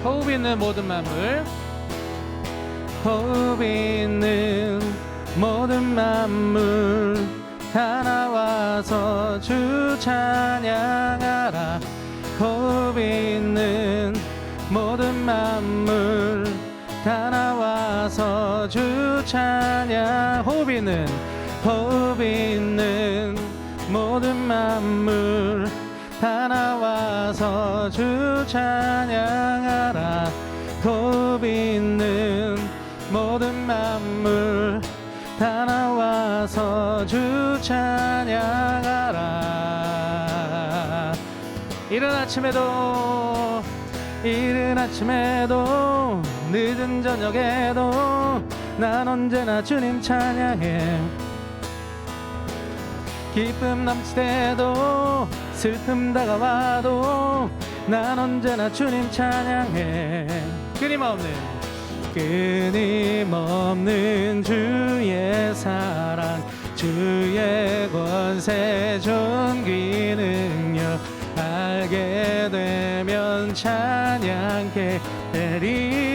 호흡 있는 모든 만물, 호흡 있는 모든 만물 다 나와서 주 찬양하라. 호흡 있는 모든 만물 다 나와서 주 찬양. 호흡 있는 모든 만물 다 나와서 주 찬양하라. 호흡 있는 모든 만물 다 나와서 주 찬양하라. 이른 아침에도 늦은 저녁에도 난 언제나 주님 찬양해. 기쁨 넘칠 때도 슬픔 다가와도 난 언제나 주님 찬양해. 끊임없는 주의 사랑, 주의 권세, 존귀, 능력 알게 되면 찬양케 되리.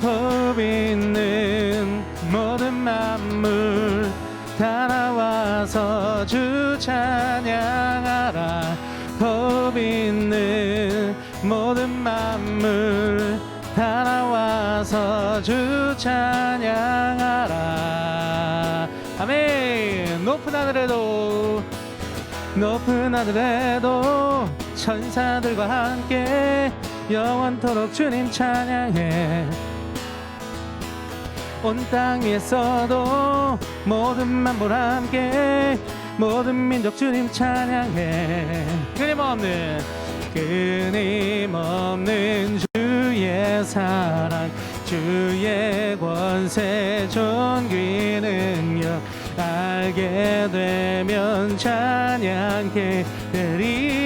호흡 있는 모든 만물 다 나와서 주 찬양하라. 호흡 있는 모든 만물 다 나와서 주 찬양하라. 아멘. 높은 하늘에도 천사들과 함께 영원토록 주님 찬양해. 온 땅 위에서도 모든 만물 함께 모든 민족 주님 찬양해. 끊임없는 주의 사랑, 주의 권세, 존귀, 능력 알게 되면 찬양케 되리.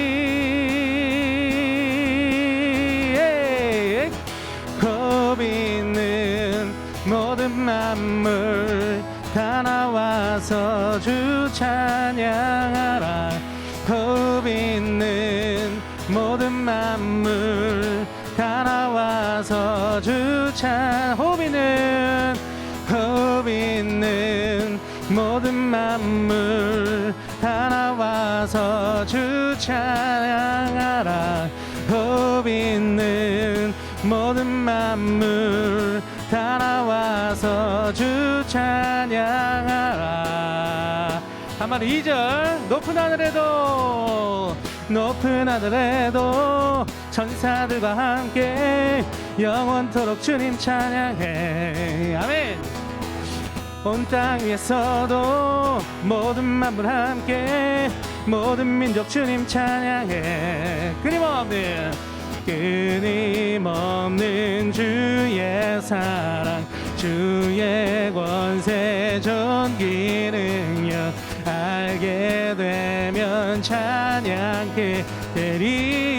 호흡 있는 모든 만물 다 나와서 주 찬양하라. 호흡 있는 모든 만물 다 나와서 주 찬양. 호흡 있는 모든 만물 다 나와서 주 찬양하라. 호흡 있는 모든 만물 다 나와서 주 찬양하라. 한번 2절. 높은 하늘에도 천사들과 함께 영원토록 주님 찬양해. 아멘. 온 땅 위에서도 모든 만물 함께 모든 민족 주님 찬양해. 끊임없는 주의 사랑, 주의 권세, 존귀, 능력 알게 되면 찬양케 되리.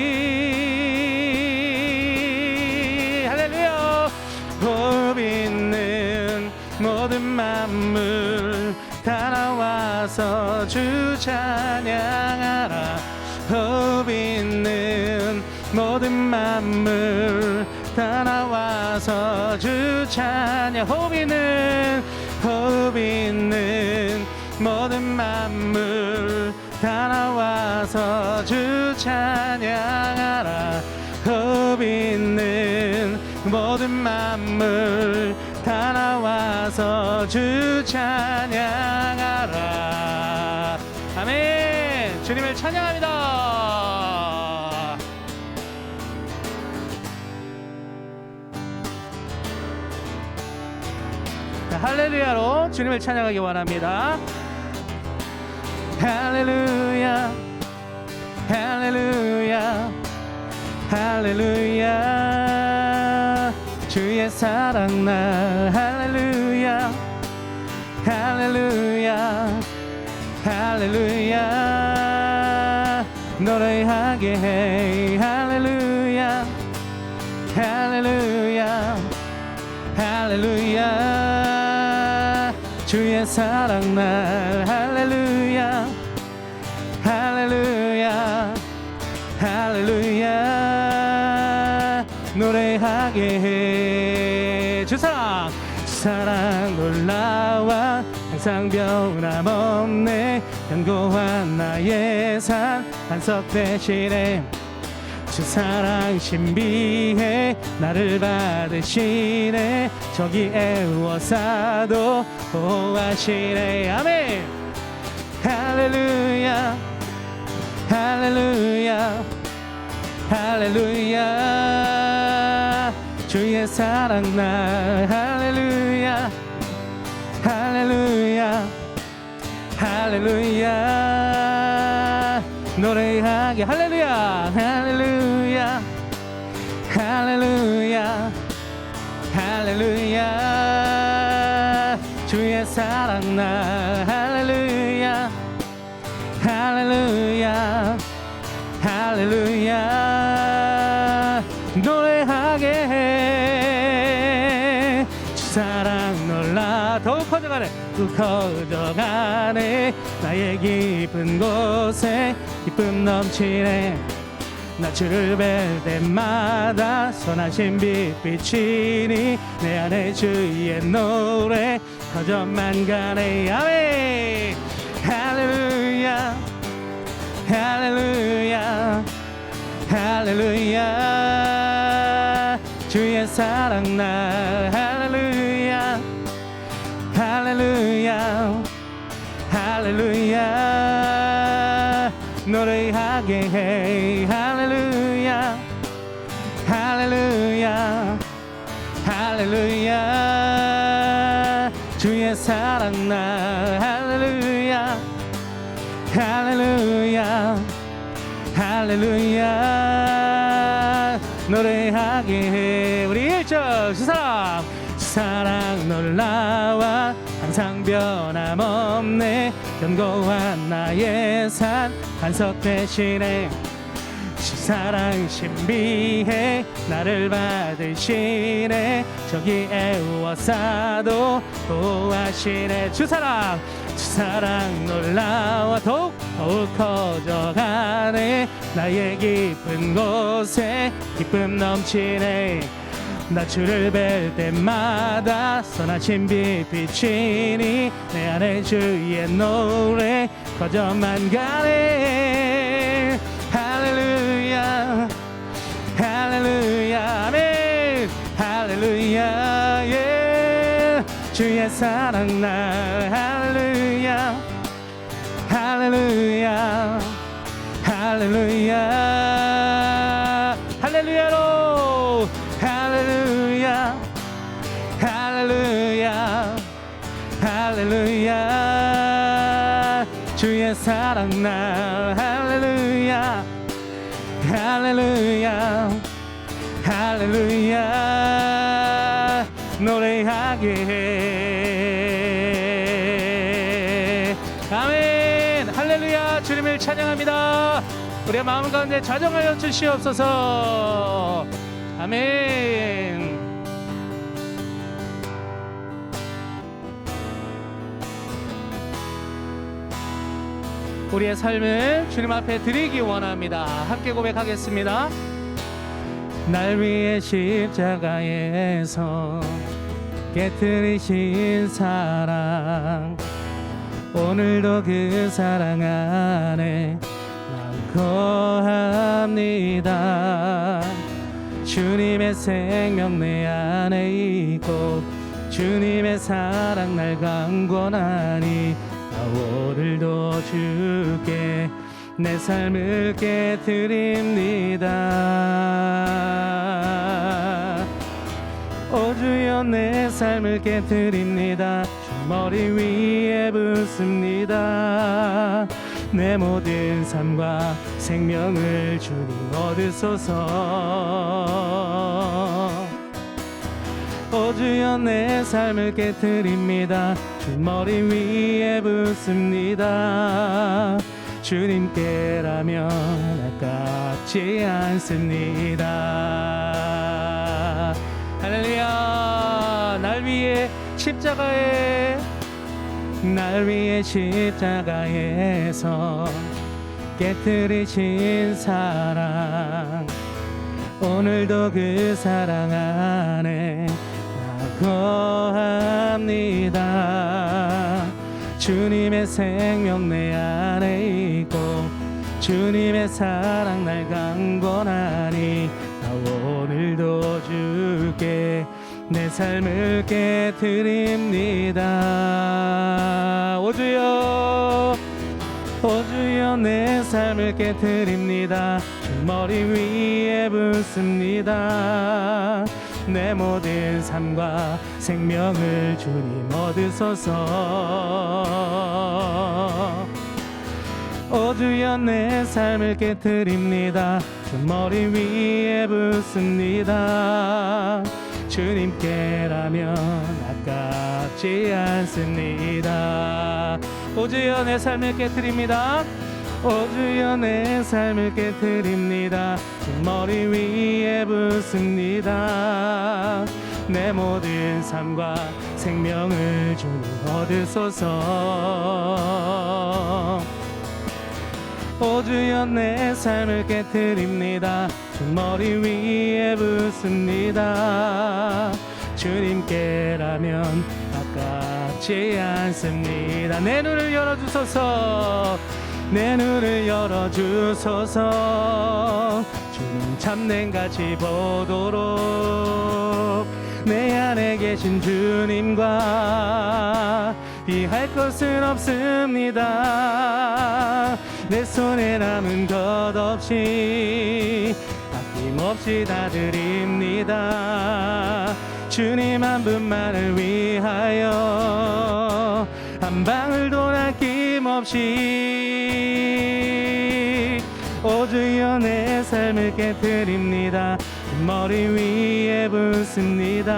할렐루야. 호흡 있는 모든 만물 다 나와서 주 찬양하라. 호흡 있는 모든 만물 다 나와서 주 찬양. 호흡 있는 모든 만물 다 나와서 주 찬양하라. 호흡 있는 모든 만물 다 나와서 주 찬양하라. 아멘. 주님을 찬양합니다. 할렐루야로 주님을 찬양하기 원합니다. 할렐루야, 할렐루야, 할렐루야. 주의 사랑 날 할렐루야, 할렐루야, 할렐루야. 노래하게 해. 할렐루야, 할렐루야, 할렐루야. 주의 사랑 날 할렐루야, 할렐루야, 할렐루야 노래하게 해. 주 사랑 놀라와 항상 변함없네. 견고한 나의 산 반석 대신에 주 사랑 신비해. 나를 받으시네. 저기 애워싸도 보호하시네. 아멘. 할렐루야 할렐루야 할렐루야 주의 사랑 날 할렐루야 할렐루야 할렐루야 노래하게 할렐루야 할렐루야 할렐루야 할렐루야 주의 사랑 날 할렐루야 할렐루야 할렐루야 노래하게 해. 주 사랑 놀라 더욱 커져가네. 더욱 커져가네. 나의 깊은 곳에 기쁨 넘치네. 나 주를 뵐 때마다 선하신 빛 비치니 내 안에 주의 노래 커져만 가네. 아멘. 할렐루야 할렐루야 할렐루야 주의 사랑 날 할렐루야 할렐루야 할렐루야 노래하게 해. 할렐루야 할렐루야 할렐루야 주의 사랑 날 할렐루야 할렐루야 할렐루야 노래하게 해. 우리 1절 주 사랑 놀라와 항상 변함없네. 견고한 나의 산 반석 대신에 주 사랑 신비해. 나를 받으시네. 저기 애워싸도 보호하시네. 주 사랑 놀라와 더욱 커져가네. 나의 깊은 곳에 기쁨 넘치네. 나 주를 뵐 때마다 선하신 빛 비치니 내 안에 주의 노래 커져만 가네. 할렐루야 할렐루야 아멘. 할렐루야 예. 주의 사랑 날 할렐루야 할렐루야 할렐루야 할렐루야로 할렐루야 할렐루야 할렐루야 주의 사랑 날 할렐루야 할렐루야 할렐루야 노래하게 해. 아멘. 할렐루야 주님을 찬양합니다. 우리의 마음 가운데 자정하여 주시옵소서. 아멘. 우리의 삶을 주님 앞에 드리기 원합니다. 함께 고백하겠습니다. 날 위해 십자가에서 깨뜨리신 사랑 오늘도 그 사랑 안에 난 거합니다. 주님의 생명 내 안에 있고 주님의 사랑 날 강권하니 나 오늘도 주께 내 삶을 깨뜨립니다. 오 주여 내 삶을 깨뜨립니다. 주 머리 위에 붓습니다. 내 모든 삶과 생명을 주님 얻으소서. 오 주여 내 삶을 깨뜨립니다. 주 머리 위에 붓습니다. 주님께라면 아깝지 않습니다. 할렐루야. 날 위해 십자가에서 깨뜨리신 사랑 오늘도 그 사랑 안에 거합니다. 주님의 생명 내 안에 있고 주님의 사랑 날 강권하니 나 오늘도 주께 내 삶을 깨뜨립니다. 오 주여 오 주여 내 삶을 깨뜨립니다. 주 머리 위에 붓습니다. 내 모든 삶과 생명을 주님 얻으소서. 오 주여 내 삶을 깨뜨립니다. 주 머리 위에 붓습니다. 주님께라면 아깝지 않습니다. 오 주여 내 삶을 깨뜨립니다. 오 주여 내 삶을 깨뜨립니다. 주 머리 위에 붓습니다. 내 모든 삶과 생명을 주님 얻으소서. 오 주여 내 삶을 깨뜨립니다. 주 머리 위에 붓습니다. 주님께라면 아깝지 않습니다. 내 눈을 열어주소서. 내 눈을 열어주소서. 주님 참된같이 보도록 내 안에 계신 주님과 비할 것은 없습니다. 내 손에 남은 것 없이 아낌없이 다 드립니다. 주님 한 분만을 위하여 한 방울도 아낌없이 오 주여 내 삶을 깨뜨립니다. 머리 위에 붓습니다.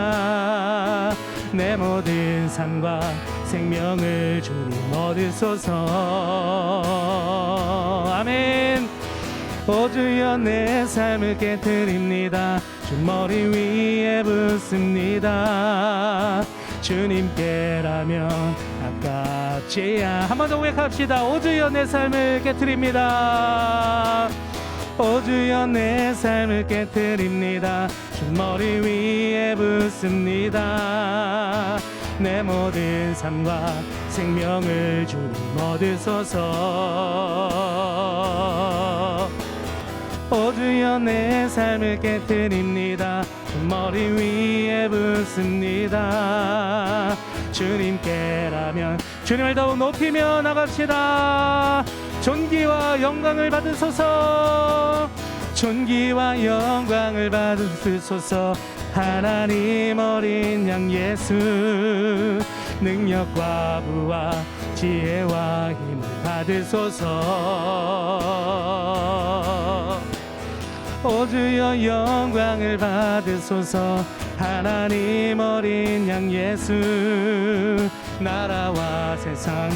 내 모든 삶과 생명을 주님 얻으소서. 아멘. 오 주여 내 삶을 깨뜨립니다. 주 머리 위에 붓습니다. 주님께라면 아깝지 않. 한 번 더 고백합시다. 오 주여 내 삶을 깨뜨립니다. 오 주여 내 삶을 깨뜨립니다. 주 머리 위에 붓습니다. 내 모든 삶과 생명을 주님 얻으소서. 오 주여 내 삶을 깨뜨립니다. 주 머리 위에 붓습니다. 주님께라면 주님을 더욱 높이며 나갑시다. 존귀와 영광을 받으소서. 존귀와 영광을 받으소서. 하나님 어린 양 예수 능력과 부와 지혜와 힘을 받으소서. 오 주여 영광을 받으소서. 하나님 어린 양 예수 나라와 세상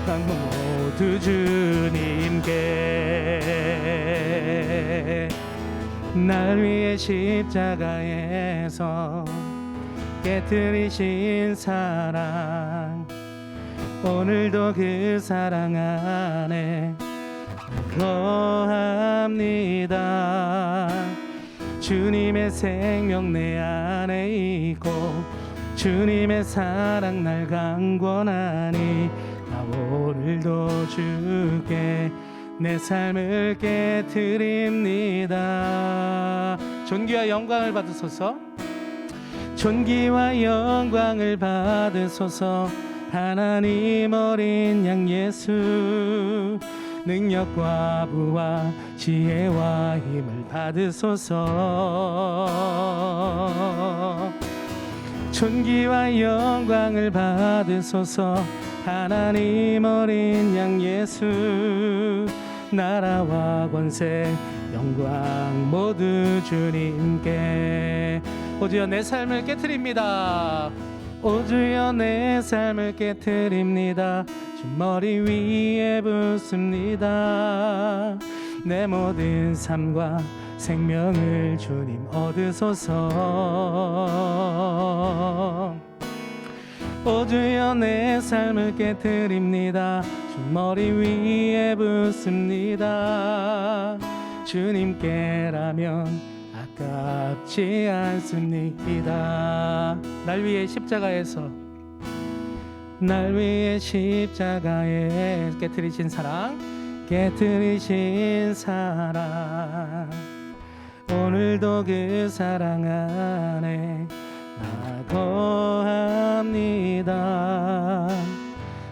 모두 주님께 날 위해 십자가에서 깨뜨리신 사랑 오늘도 그 사랑 안에 거합니다. 주님의 생명 내 안에 있고 주님의 사랑 날 강권하니 나 오늘도 주께 내 삶을 깨뜨립니다. 존귀와 영광을 받으소서. 존귀와 영광을 받으소서. 하나님 어린 양 예수 능력과 부와 지혜와 힘을 받으소서. 존귀와 영광을 받으소서. 하나님 어린 양 예수 나라와 권세 영광 모두 주님께. 오 주여 내 삶을 깨뜨립니다. 오 주여 내 삶을 깨뜨립니다. 주 머리 위에 붓습니다. 내 모든 삶과 생명을 주님 얻으소서. 오 주여 내 삶을 깨트립니다. 주 머리 위에 붓습니다. 주님께라면 아깝지 않습니다. 날 위해 십자가에서 날 위해 십자가에 깨트리신 사랑, 깨트리신 사랑, 오늘도 그 사랑 안에 나 거합니다.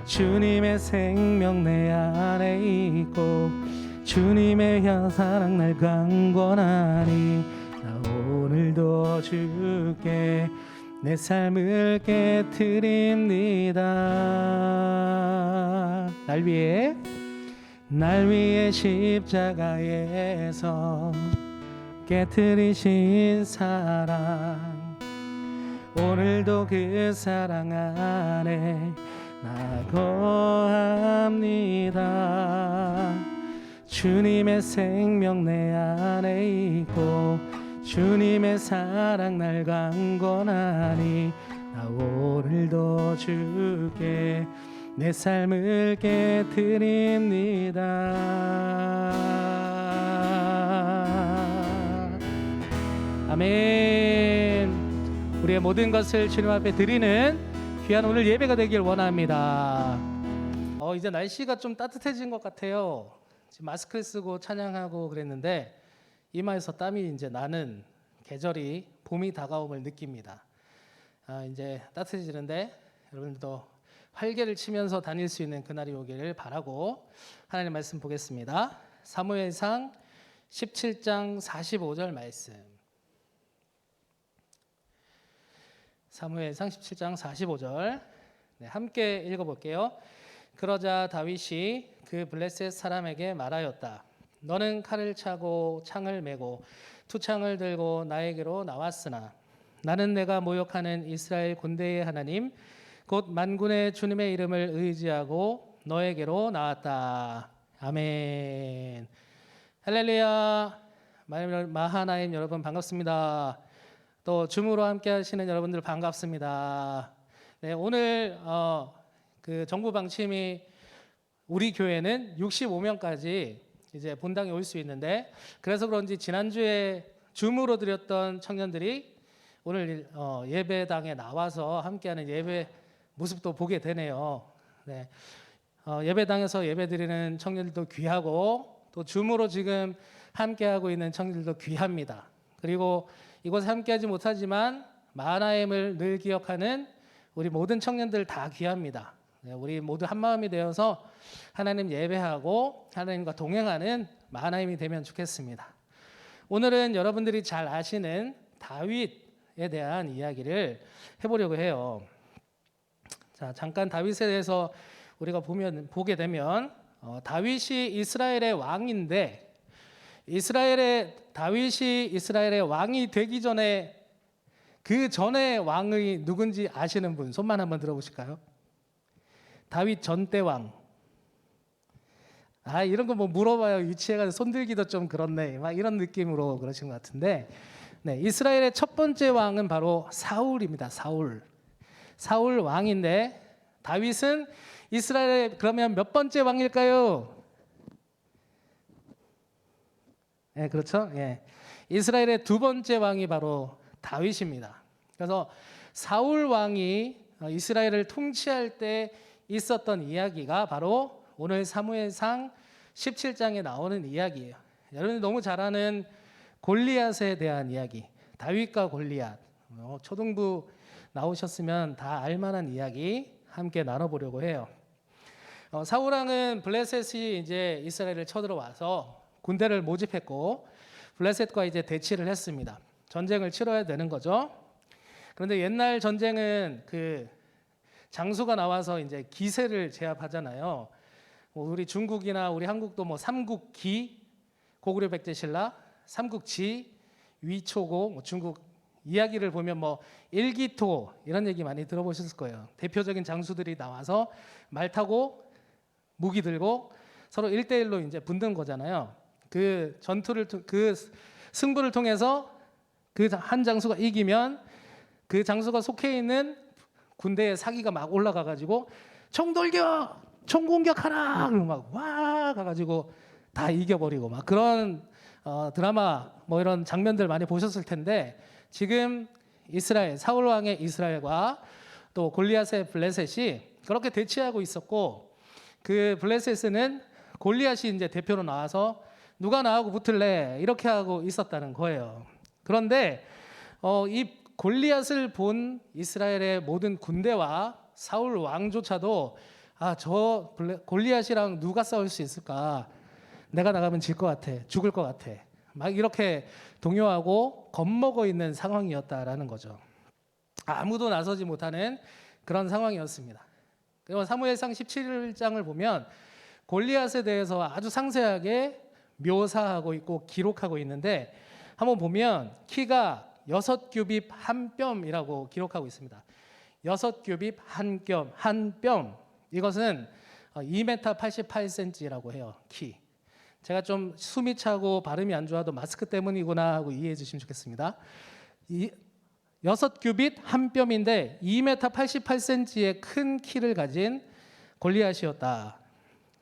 주님의 생명 내 안에 있고 주님의 사랑 날 강권하니 나 오늘도 주께 내 삶을 깨트립니다. 날 위해 십자가에서 깨트리신 사랑, 오늘도 그 사랑 안에 나 거합니다. 주님의 생명 내 안에 있고 주님의 사랑 날 강권하니 나 오늘도 주께 내 삶을 깨트립니다. 아멘. 우리의 모든 것을 주님 앞에 드리는 귀한 오늘 예배가 되길 원합니다. 이제 날씨가 좀 따뜻해진 것 같아요. 지금 마스크를 쓰고 찬양하고 그랬는데 이마에서 땀이 이제 나는 계절이 봄이 다가옴을 느낍니다. 이제 따뜻해지는데 여러분들도 활개를 치면서 다닐 수 있는 그날이 오기를 바라고 하나님 말씀 보겠습니다. 사무엘상 17장 45절 말씀. 사무엘상 17장 45절 함께 읽어볼게요. 그러자 다윗이 그 블레셋 사람에게 말하였다. 너는 칼을 차고 창을 메고 투창을 들고 나에게로 나왔으나 나는 내가 모욕하는 이스라엘 군대의 하나님 곧 만군의 주님의 이름을 의지하고 너에게로 나왔다. 아멘. 할렐루야. 마하나임 여러분 반갑습니다. 또 줌으로 함께 하시는 여러분들 반갑습니다. 네, 오늘 그 정부 방침이 우리 교회는 65명까지 이제 본당에 올 수 있는데 그래서 그런지 지난주에 줌으로 드렸던 청년들이 오늘 예배당에 나와서 함께하는 예배 모습도 보게 되네요. 네, 예배당에서 예배드리는 청년들도 귀하고 또 줌으로 지금 함께하고 있는 청년들도 귀합니다. 그리고 이곳에 함께하지 못하지만 마하나임을 늘 기억하는 우리 모든 청년들 다 귀합니다. 네, 우리 모두 한 마음이 되어서 하나님 예배하고 하나님과 동행하는 마하나임이 되면 좋겠습니다. 오늘은 여러분들이 잘 아시는 다윗에 대한 이야기를 해보려고 해요. 자, 잠깐 다윗에 대해서 우리가 보게 되면 다윗이 이스라엘의 왕인데 다윗이 이스라엘의 왕이 되기 전에 그 전에 왕이 누군지 아시는 분 손만 한번 들어보실까요? 다윗 전대 왕. 이런 거 뭐 물어봐요. 유치해가지고 손들기도 좀 그렇네. 막 이런 느낌으로 그러신 것 같은데, 네, 이스라엘의 첫 번째 왕은 바로 사울입니다. 사울 왕인데 다윗은 이스라엘의 그러면 몇 번째 왕일까요? 네, 그렇죠. 예, 이스라엘의 두 번째 왕이 바로 다윗입니다. 그래서 사울 왕이 이스라엘을 통치할 때 있었던 이야기가 바로 오늘 사무엘상 17장에 나오는 이야기예요. 여러분이 너무 잘 아는 골리앗에 대한 이야기, 다윗과 골리앗. 초등부 나오셨으면 다 알만한 이야기 함께 나눠보려고 해요. 사울 왕은 블레셋이 이제 이스라엘을 쳐들어와서 군대를 모집했고 블레셋과 이제 대치를 했습니다. 전쟁을 치러야 되는 거죠. 그런데 옛날 전쟁은 그 장수가 나와서 이제 기세를 제압하잖아요. 우리 중국이나 우리 한국도 뭐 삼국기, 고구려 백제신라, 삼국지, 위초고, 중국 이야기를 보면 뭐 일기토 이런 얘기 많이 들어보셨을 거예요. 대표적인 장수들이 나와서 말 타고 무기 들고 서로 1대1로 이제 붙는 거잖아요. 그 승부를 통해서 그 한 장수가 이기면 그 장수가 속해 있는 군대에 사기가 막 올라가가지고 총 돌격, 총 공격하라, 그러고 막 와 가가지고 다 이겨버리고 막 그런 드라마 뭐 이런 장면들 많이 보셨을 텐데, 지금 이스라엘 사울 왕의 이스라엘과 또 골리앗의 블레셋이 그렇게 대치하고 있었고, 그 블레셋은 골리앗이 이제 대표로 나와서 누가 나하고 붙을래 이렇게 하고 있었다는 거예요. 그런데 이 골리앗을 본 이스라엘의 모든 군대와 사울 왕조차도 저 골리앗이랑 누가 싸울 수 있을까? 내가 나가면 질 것 같아, 죽을 것 같아, 막 이렇게 동요하고 겁먹어 있는 상황이었다라는 거죠. 아무도 나서지 못하는 그런 상황이었습니다. 그리고 사무엘상 17장을 보면 골리앗에 대해서 아주 상세하게 묘사하고 있고 기록하고 있는데, 한번 보면 키가 6규빗 한 뼘이라고 기록하고 있습니다. 6규빗 한 뼘. 이것은 2m 88cm라고 해요. 키. 제가 좀 숨이 차고 발음이 안 좋아도 마스크 때문이구나 하고 이해해 주시면 좋겠습니다. 6규빗 한 뼘인데 2m 88cm의 큰 키를 가진 골리앗이었다.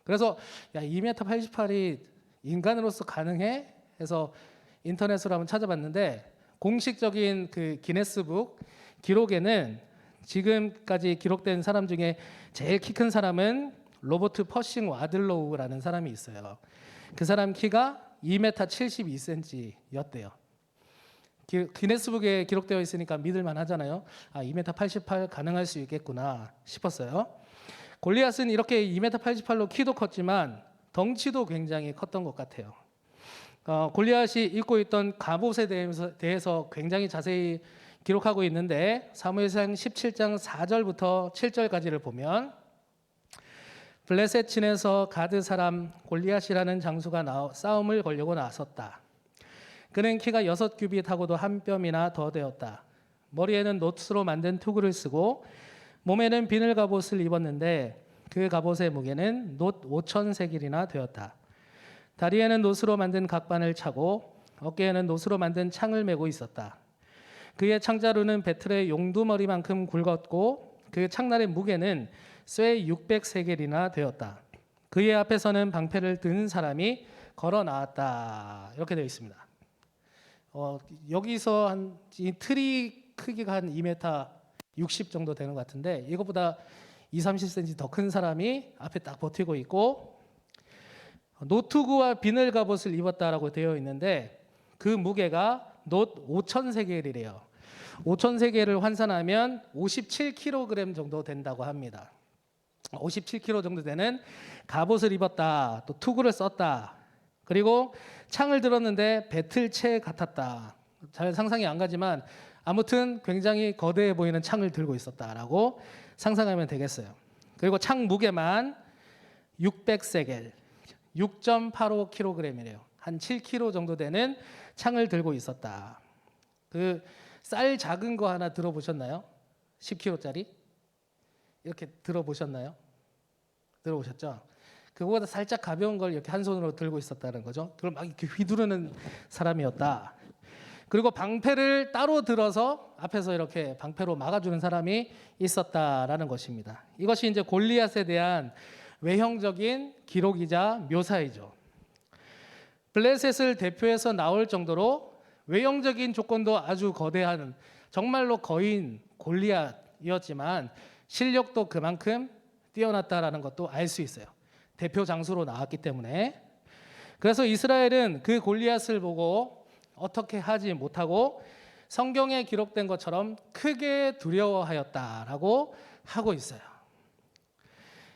그래서 2m 88이 인간으로서 가능해? 해서 인터넷으로 한번 찾아봤는데, 공식적인 그 기네스북 기록에는 지금까지 기록된 사람 중에 제일 키 큰 사람은 로버트 퍼싱 와들로우라는 사람이 있어요. 그 사람 키가 2m 72cm였대요. 기네스북에 기록되어 있으니까 믿을만 하잖아요. 2m 88 가능할 수 있겠구나 싶었어요. 골리앗은 이렇게 2m 88로 키도 컸지만 덩치도 굉장히 컸던 것 같아요. 골리앗이 입고 있던 갑옷에 대해서 굉장히 자세히 기록하고 있는데, 사무엘상 17장 4절부터 7절까지를 보면 블레셋 진에서 가드 사람 골리앗이라는 장수가 싸움을 걸려고 나섰다. 그는 키가 6규빗하고도 한 뼘이나 더 되었다. 머리에는 놋으로 만든 투구를 쓰고 몸에는 비늘 갑옷을 입었는데 그 갑옷의 무게는 놋 5,000세겔이나 되었다. 다리에는 놋으로 만든 각반을 차고 어깨에는 놋으로 만든 창을 메고 있었다. 그의 창자루는 배틀의 용두머리만큼 굵었고 그 창날의 무게는 쇠 600세겔이나 되었다. 그의 앞에서는 방패를 든 사람이 걸어 나왔다. 이렇게 되어 있습니다. 여기서 이 틀이 크기가 한 2m 60 정도 되는 것 같은데, 이것보다 20-30cm 더 큰 사람이 앞에 딱 버티고 있고, 노투구와 비늘 갑옷을 입었다라고 되어 있는데 그 무게가 놋 5,000세겔이래요. 5,000세겔을 환산하면 57kg 정도 된다고 합니다. 57kg 정도 되는 갑옷을 입었다. 또 투구를 썼다. 그리고 창을 들었는데 배틀체 같았다. 잘 상상이 안 가지만 아무튼 굉장히 거대해 보이는 창을 들고 있었다라고 상상하면 되겠어요. 그리고 창 무게만 600세겔, 6.85kg이래요. 한 7kg 정도 되는 창을 들고 있었다. 그 쌀 작은 거 하나 들어보셨나요? 10kg짜리? 이렇게 들어보셨나요? 들어보셨죠? 그거보다 살짝 가벼운 걸 이렇게 한 손으로 들고 있었다는 거죠. 그걸 막 이렇게 휘두르는 사람이었다. 그리고 방패를 따로 들어서 앞에서 이렇게 방패로 막아주는 사람이 있었다라는 것입니다. 이것이 이제 골리앗에 대한 외형적인 기록이자 묘사이죠. 블레셋을 대표해서 나올 정도로 외형적인 조건도 아주 거대한 정말로 거인 골리앗이었지만 실력도 그만큼 뛰어났다라는 것도 알 수 있어요. 대표 장수로 나왔기 때문에. 그래서 이스라엘은 그 골리앗을 보고 어떻게 하지 못하고 성경에 기록된 것처럼 크게 두려워하였다라고 하고 있어요.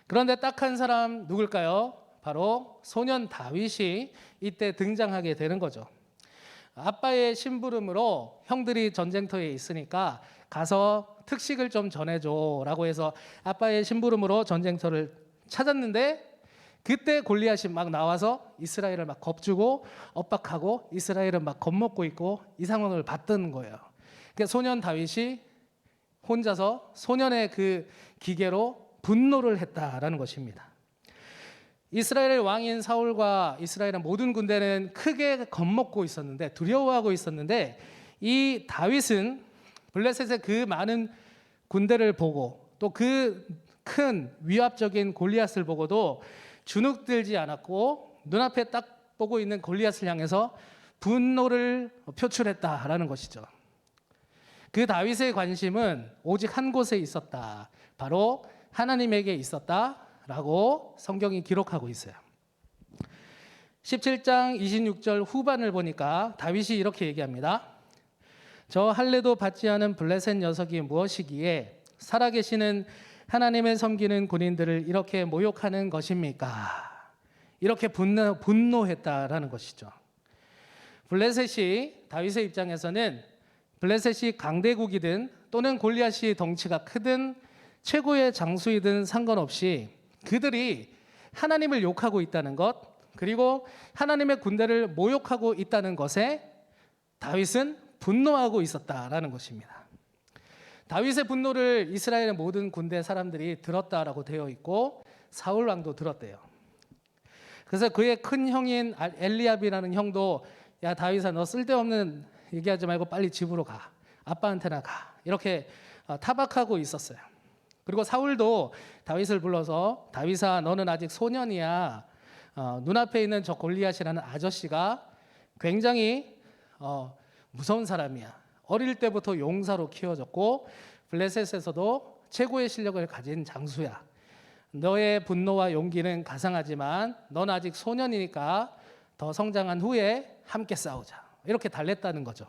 그런데 딱 한 사람 누굴까요? 바로 소년 다윗이 이때 등장하게 되는 거죠. 아빠의 심부름으로 형들이 전쟁터에 있으니까 가서 특식을 좀 전해줘라고 해서 아빠의 심부름으로 전쟁터를 찾았는데, 그때 골리앗이 막 나와서 이스라엘을 막 겁주고 엇박하고 이스라엘은 막 겁먹고 있고 이 상황을 봤던 거예요. 그러니까 소년 다윗이 혼자서 소년의 그 기계로 분노를 했다라는 것입니다. 이스라엘의 왕인 사울과 이스라엘의 모든 군대는 크게 겁먹고 있었는데, 두려워하고 있었는데, 이 다윗은 블레셋의 그 많은 군대를 보고 또 그 큰 위압적인 골리앗을 보고도 주눅들지 않았고 눈앞에 딱 보고 있는 골리앗을 향해서 분노를 표출했다라는 것이죠. 그 다윗의 관심은 오직 한 곳에 있었다. 바로 하나님에게 있었다라고 성경이 기록하고 있어요. 17장 26절 후반을 보니까 다윗이 이렇게 얘기합니다. 저 할례도 받지 않은 블레셋 녀석이 무엇이기에 살아계시는 하나님을 섬기는 군인들을 이렇게 모욕하는 것입니까? 이렇게 분노했다라는 것이죠. 블레셋이 다윗의 입장에서는 블레셋이 강대국이든 또는 골리앗이 덩치가 크든 최고의 장수이든 상관없이 그들이 하나님을 욕하고 있다는 것, 그리고 하나님의 군대를 모욕하고 있다는 것에 다윗은 분노하고 있었다라는 것입니다. 다윗의 분노를 이스라엘의 모든 군대 사람들이 들었다라고 되어 있고 사울 왕도 들었대요. 그래서 그의 큰 형인 엘리압이라는 형도 야 다윗아 너 쓸데없는 얘기하지 말고 빨리 집으로 가. 아빠한테나 가. 이렇게 타박하고 있었어요. 그리고 사울도 다윗을 불러서 다윗아 너는 아직 소년이야. 눈앞에 있는 저 골리앗이라는 아저씨가 굉장히 무서운 사람이야. 어릴 때부터 용사로 키워졌고 블레셋에서도 최고의 실력을 가진 장수야. 너의 분노와 용기는 가상하지만 넌 아직 소년이니까 더 성장한 후에 함께 싸우자. 이렇게 달랬다는 거죠.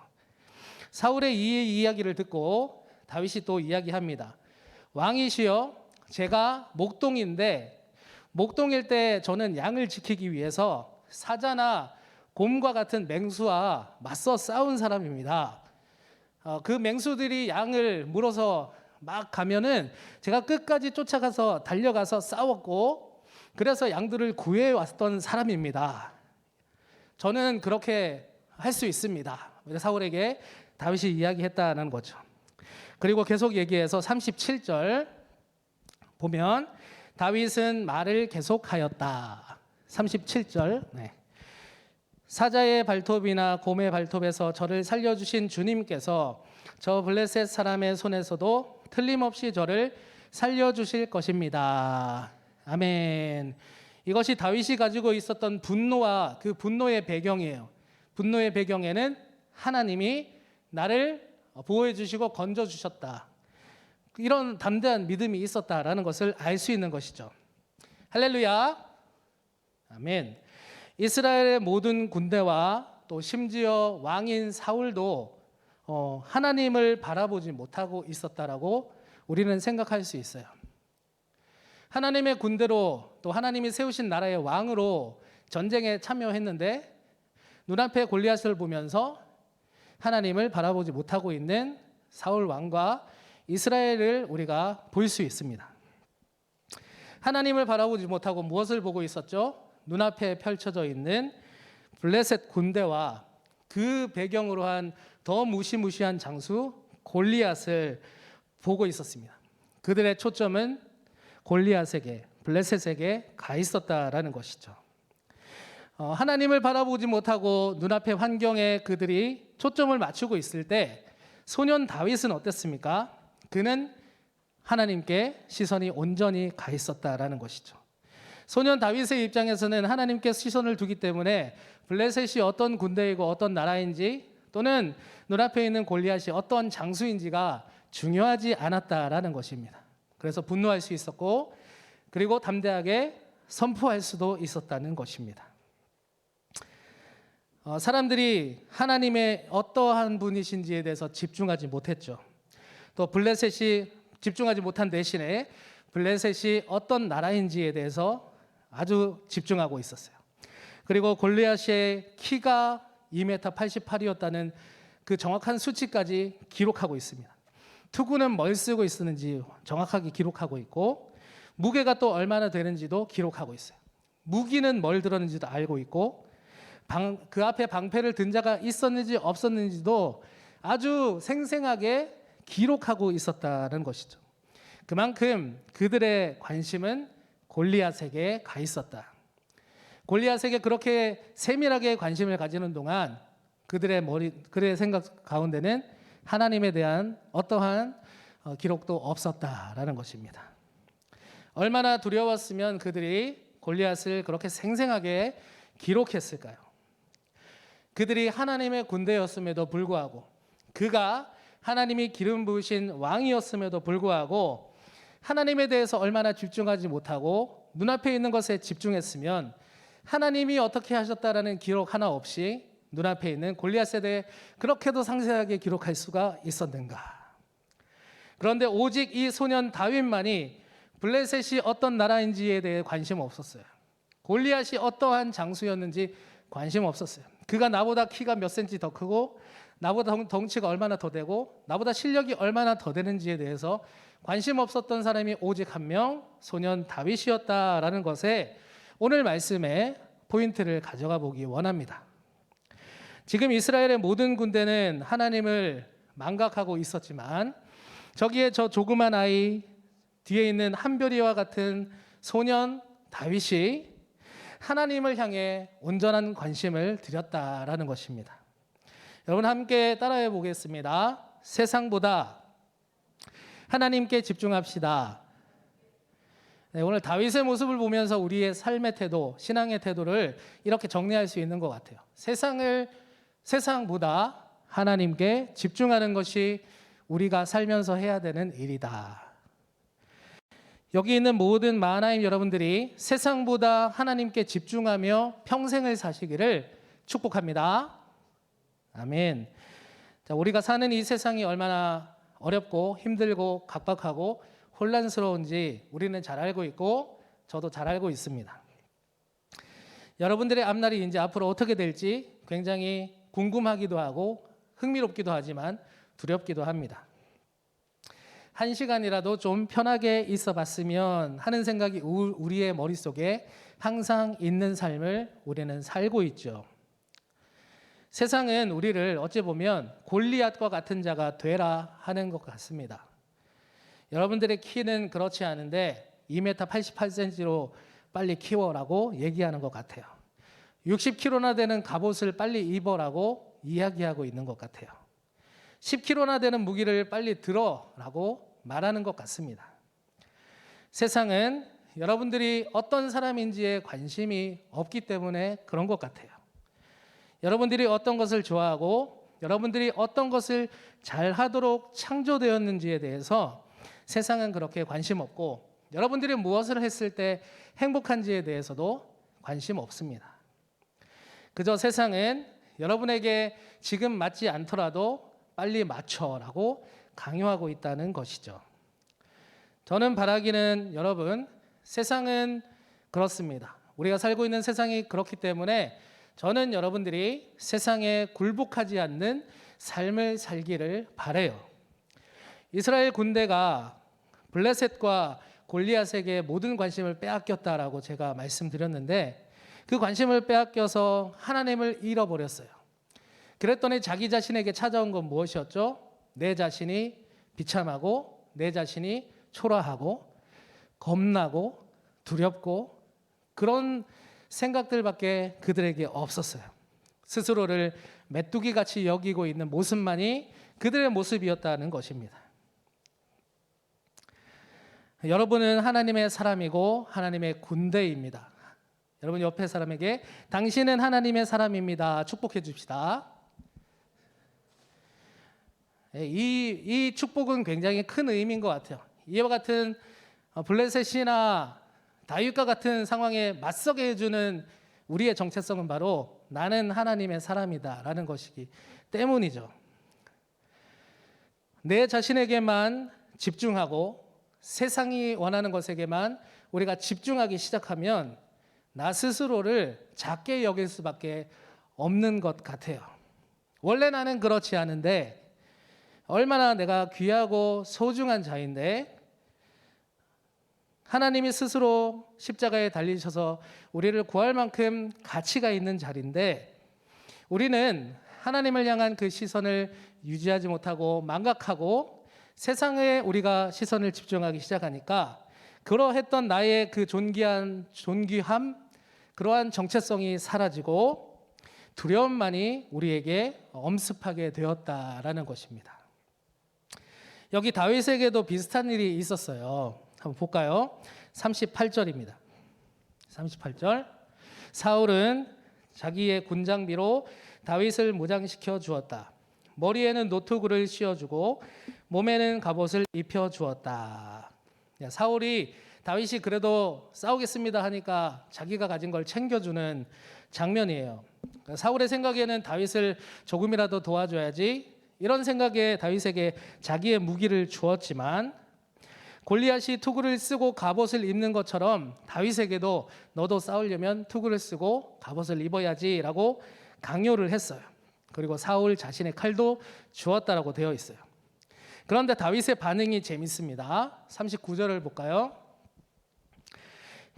사울의 이 이야기를 듣고 다윗이 또 이야기합니다. 왕이시여 제가 목동인데 목동일 때 저는 양을 지키기 위해서 사자나 곰과 같은 맹수와 맞서 싸운 사람입니다. 그 맹수들이 양을 물어서 막 가면은 제가 끝까지 쫓아가서 달려가서 싸웠고 그래서 양들을 구해 왔던 사람입니다. 저는 그렇게 할 수 있습니다. 사울에게 다윗이 이야기했다는 거죠. 그리고 계속 얘기해서 37절 보면 다윗은 말을 계속하였다. 37절 사자의 발톱이나 곰의 발톱에서 저를 살려주신 주님께서 저 블레셋 사람의 손에서도 틀림없이 저를 살려주실 것입니다. 아멘. 이것이 다윗이 가지고 있었던 분노와 그 분노의 배경이에요. 분노의 배경에는 하나님이 나를 보호해 주시고 건져 주셨다. 이런 담대한 믿음이 있었다라는 것을 알 수 있는 것이죠. 할렐루야. 아멘. 이스라엘의 모든 군대와 또 심지어 왕인 사울도 하나님을 바라보지 못하고 있었다라고 우리는 생각할 수 있어요. 하나님의 군대로 또 하나님이 세우신 나라의 왕으로 전쟁에 참여했는데 눈앞에 골리앗을 보면서 하나님을 바라보지 못하고 있는 사울 왕과 이스라엘을 우리가 볼 수 있습니다. 하나님을 바라보지 못하고 무엇을 보고 있었죠? 눈앞에 펼쳐져 있는 블레셋 군대와 그 배경으로 한 더 무시무시한 장수 골리앗을 보고 있었습니다. 그들의 초점은 골리앗에게, 블레셋에게 가 있었다라는 것이죠. 하나님을 바라보지 못하고 눈앞의 환경에 그들이 초점을 맞추고 있을 때 소년 다윗은 어땠습니까? 그는 하나님께 시선이 온전히 가 있었다라는 것이죠. 소년 다윗의 입장에서는 하나님께 시선을 두기 때문에 블레셋이 어떤 군대이고 어떤 나라인지 또는 눈앞에 있는 골리앗이 어떤 장수인지가 중요하지 않았다라는 것입니다. 그래서 분노할 수 있었고 그리고 담대하게 선포할 수도 있었다는 것입니다. 사람들이 하나님의 어떠한 분이신지에 대해서 집중하지 못했죠. 또 블레셋이 집중하지 못한 대신에 블레셋이 어떤 나라인지에 대해서 아주 집중하고 있었어요. 그리고 골리앗의 키가 2m 88이었다는 그 정확한 수치까지 기록하고 있습니다. 투구는 뭘 쓰고 있었는지 정확하게 기록하고 있고 무게가 또 얼마나 되는지도 기록하고 있어요. 무기는 뭘 들었는지도 알고 있고 그 앞에 방패를 든 자가 있었는지 없었는지도 아주 생생하게 기록하고 있었다는 것이죠. 그만큼 그들의 관심은 골리앗에게 가 있었다. 골리앗에게 그렇게 세밀하게 관심을 가지는 동안 그들의 생각 가운데는 하나님에 대한 어떠한 기록도 없었다라는 것입니다. 얼마나 두려웠으면 그들이 골리앗을 그렇게 생생하게 기록했을까요? 그들이 하나님의 군대였음에도 불구하고, 그가 하나님이 기름 부으신 왕이었음에도 불구하고 하나님에 대해서 얼마나 집중하지 못하고 눈앞에 있는 것에 집중했으면 하나님이 어떻게 하셨다라는 기록 하나 없이 눈앞에 있는 골리앗에 대해 그렇게도 상세하게 기록할 수가 있었는가? 그런데 오직 이 소년 다윗만이 블레셋이 어떤 나라인지에 대해 관심 없었어요. 골리앗이 어떠한 장수였는지 관심 없었어요. 그가 나보다 키가 몇 센치 더 크고 나보다 덩치가 얼마나 더 되고 나보다 실력이 얼마나 더 되는지에 대해서 관심 없었던 사람이 오직 한 명, 소년 다윗이었다라는 것에 오늘 말씀에 포인트를 가져가 보기 원합니다. 지금 이스라엘의 모든 군대는 하나님을 망각하고 있었지만 저기에 저 조그만 아이 뒤에 있는 한별이와 같은 소년 다윗이 하나님을 향해 온전한 관심을 드렸다라는 것입니다. 여러분 함께 따라해 보겠습니다. 세상보다 하나님께 집중합시다. 네, 오늘 다윗의 모습을 보면서 우리의 삶의 태도, 신앙의 태도를 이렇게 정리할 수 있는 것 같아요. 세상보다 하나님께 집중하는 것이 우리가 살면서 해야 되는 일이다. 여기 있는 모든 마하나임 여러분들이 세상보다 하나님께 집중하며 평생을 사시기를 축복합니다. 아멘. 자, 우리가 사는 이 세상이 얼마나 어렵고 힘들고 각박하고 혼란스러운지 우리는 잘 알고 있고 저도 잘 알고 있습니다. 여러분들의 앞날이 이제 앞으로 어떻게 될지 굉장히 궁금하기도 하고 흥미롭기도 하지만 두렵기도 합니다. 한 시간이라도 좀 편하게 있어 봤으면 하는 생각이 우리의 머릿속에 항상 있는 삶을 우리는 살고 있죠. 세상은 우리를 어찌 보면 골리앗과 같은 자가 되라 하는 것 같습니다. 여러분들의 키는 그렇지 않은데 2m 88cm로 빨리 키워라고 얘기하는 것 같아요. 60kg나 되는 갑옷을 빨리 입어라고 이야기하고 있는 것 같아요. 10kg나 되는 무기를 빨리 들어라고 말하는 것 같습니다. 세상은 여러분들이 어떤 사람인지에 관심이 없기 때문에 그런 것 같아요. 여러분들이 어떤 것을 좋아하고 여러분들이 어떤 것을 잘하도록 창조되었는지에 대해서 세상은 그렇게 관심 없고 여러분들이 무엇을 했을 때 행복한지에 대해서도 관심 없습니다. 그저 세상은 여러분에게 지금 맞지 않더라도 빨리 맞춰라고 강요하고 있다는 것이죠. 저는 바라기는 여러분, 세상은 그렇습니다. 우리가 살고 있는 세상이 그렇기 때문에 저는 여러분들이 세상에 굴복하지 않는 삶을 살기를 바라요. 이스라엘 군대가 블레셋과 골리앗에게 모든 관심을 빼앗겼다라고 제가 말씀드렸는데 그 관심을 빼앗겨서 하나님을 잃어버렸어요. 그랬더니 자기 자신에게 찾아온 건 무엇이었죠? 내 자신이 비참하고 내 자신이 초라하고 겁나고 두렵고 그런 생각들밖에 그들에게 없었어요. 스스로를 메뚜기같이 여기고 있는 모습만이 그들의 모습이었다는 것입니다. 여러분은 하나님의 사람이고 하나님의 군대입니다. 여러분 옆에 사람에게 당신은 하나님의 사람입니다. 축복해 줍시다. 이 축복은 굉장히 큰 의미인 것 같아요. 이와 같은 블레셋이나 다윗과 같은 상황에 맞서게 해주는 우리의 정체성은 바로 나는 하나님의 사람이다 라는 것이기 때문이죠. 내 자신에게만 집중하고 세상이 원하는 것에게만 우리가 집중하기 시작하면 나 스스로를 작게 여길 수밖에 없는 것 같아요. 원래 나는 그렇지 않은데 얼마나 내가 귀하고 소중한 자인데 하나님이 스스로 십자가에 달리셔서 우리를 구할 만큼 가치가 있는 자리인데 우리는 하나님을 향한 그 시선을 유지하지 못하고 망각하고 세상에 우리가 시선을 집중하기 시작하니까 그러했던 나의 그 존귀함, 그러한 정체성이 사라지고 두려움만이 우리에게 엄습하게 되었다라는 것입니다. 여기 다윗에게도 비슷한 일이 있었어요. 한번 볼까요? 38절입니다. 38절. 사울은 자기의 군장비로 다윗을 무장시켜 주었다. 머리에는 노트구를 씌워주고 몸에는 갑옷을 입혀 주었다. 사울이 다윗이 그래도 싸우겠습니다 하니까 자기가 가진 걸 챙겨주는 장면이에요. 사울의 생각에는 다윗을 조금이라도 도와줘야지, 이런 생각에 다윗에게 자기의 무기를 주었지만, 골리앗이 투구를 쓰고 갑옷을 입는 것처럼 다윗에게도 너도 싸우려면 투구를 쓰고 갑옷을 입어야지라고 강요를 했어요. 그리고 사울 자신의 칼도 주었다라고 되어 있어요. 그런데 다윗의 반응이 재밌습니다. 39절을 볼까요?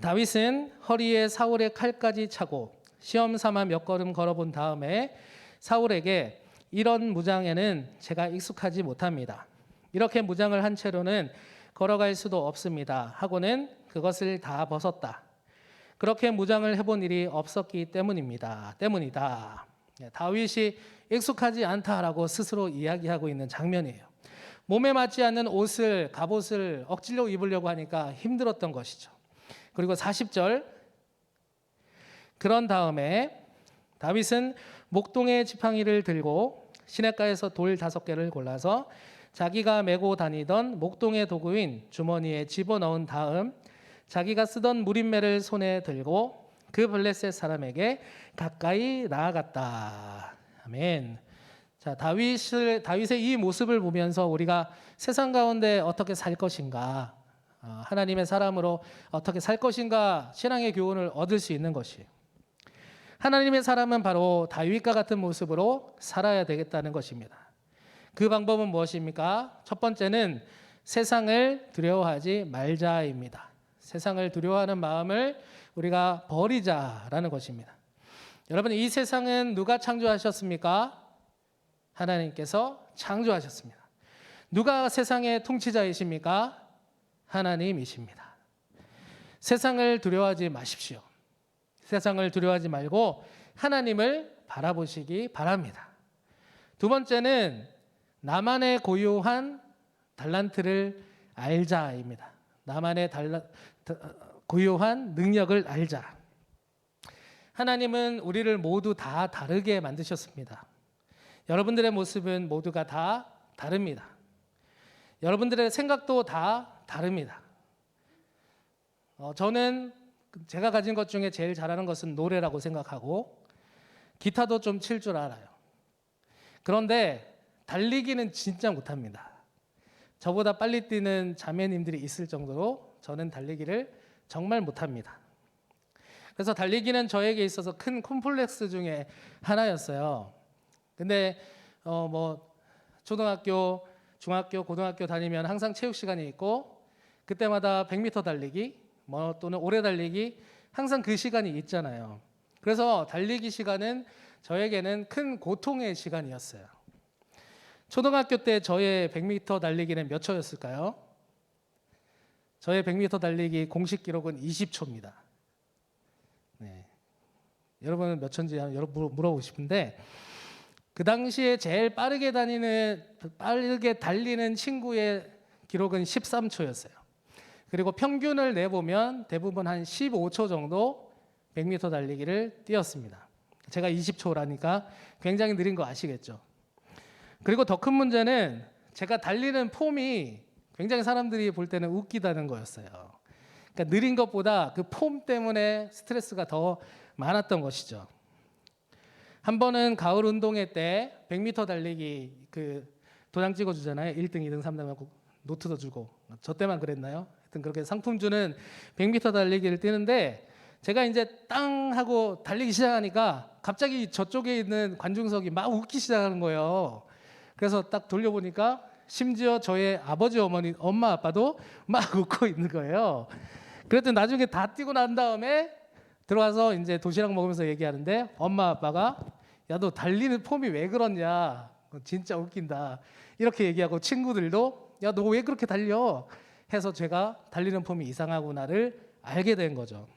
다윗은 허리에 사울의 칼까지 차고 시험 삼아 몇 걸음 걸어본 다음에 사울에게 이런 무장에는 제가 익숙하지 못합니다. 이렇게 무장을 한 채로는 걸어갈 수도 없습니다 하고는 그것을 다 벗었다. 그렇게 무장을 해본 일이 없었기 때문이다. 다윗이 익숙하지 않다라고 스스로 이야기하고 있는 장면이에요. 몸에 맞지 않는 옷을, 갑옷을 억지로 입으려고 하니까 힘들었던 것이죠. 그리고 40절, 그런 다음에 다윗은 목동의 지팡이를 들고 시냇가에서 돌 5개를 골라서 자기가 메고 다니던 목동의 도구인 주머니에 집어넣은 다음 자기가 쓰던 무림매를 손에 들고 그 블레셋 사람에게 가까이 나아갔다. 아멘. 자, 다윗의 이 모습을 보면서 우리가 세상 가운데 어떻게 살 것인가, 하나님의 사람으로 어떻게 살 것인가, 신앙의 교훈을 얻을 수 있는 것이, 하나님의 사람은 바로 다윗과 같은 모습으로 살아야 되겠다는 것입니다. 그 방법은 무엇입니까? 첫 번째는 세상을 두려워하지 말자입니다. 세상을 두려워하는 마음을 우리가 버리자라는 것입니다. 여러분, 이 세상은 누가 창조하셨습니까? 하나님께서 창조하셨습니다. 누가 세상의 통치자이십니까? 하나님이십니다. 세상을 두려워하지 마십시오. 세상을 두려워하지 말고 하나님을 바라보시기 바랍니다. 두 번째는 나만의 고유한 달란트를 알자입니다. 나만의 고유한 능력을 알자. 하나님은 우리를 모두 다 다르게 만드셨습니다. 여러분들의 모습은 모두가 다 다릅니다. 여러분들의 생각도 다 다릅니다. 저는 제가 가진 것 중에 제일 잘하는 것은 노래라고 생각하고 기타도 좀 칠 줄 알아요. 그런데 달리기는 진짜 못합니다. 저보다 빨리 뛰는 자매님들이 있을 정도로 저는 달리기를 정말 못합니다. 그래서 달리기는 저에게 있어서 큰 콤플렉스 중에 하나였어요. 근데 초등학교, 중학교, 고등학교 다니면 항상 체육 시간이 있고 그때마다 100m 달리기, 또는 오래 달리기, 항상 그 시간이 있잖아요. 그래서 달리기 시간은 저에게는 큰 고통의 시간이었어요. 초등학교 때 저의 100m 달리기는 몇 초였을까요? 저의 100m 달리기 공식 기록은 20초입니다. 네. 여러분은 몇 초인지 물어보고 싶은데, 그 당시에 제일 빠르게 달리는 친구의 기록은 13초였어요. 그리고 평균을 내보면 대부분 한 15초 정도 100m 달리기를 뛰었습니다. 제가 20초라니까 굉장히 느린 거 아시겠죠? 그리고 더 큰 문제는 제가 달리는 폼이 굉장히 사람들이 볼 때는 웃기다는 거였어요. 그러니까 느린 것보다 그 폼 때문에 스트레스가 더 많았던 것이죠. 한 번은 가을 운동회 때 100m 달리기 도장 찍어주잖아요. 1등, 2등, 3등 하고 노트도 주고. 저 때만 그랬나요? 하여튼 그렇게 상품 주는 100m 달리기를 뛰는데 제가 이제 땅 하고 달리기 시작하니까 갑자기 저쪽에 있는 관중석이 막 웃기 시작하는 거예요. 그래서 딱 돌려보니까 심지어 저의 아버지, 어머니, 엄마, 아빠도 막 웃고 있는 거예요. 그랬더니 나중에 다 뛰고 난 다음에 들어가서 이제 도시락 먹으면서 얘기하는데 엄마, 아빠가 야, 너 달리는 폼이 왜 그러냐? 진짜 웃긴다. 이렇게 얘기하고 친구들도 야, 너 왜 그렇게 달려? 해서 제가 달리는 폼이 이상하구나를 알게 된 거죠.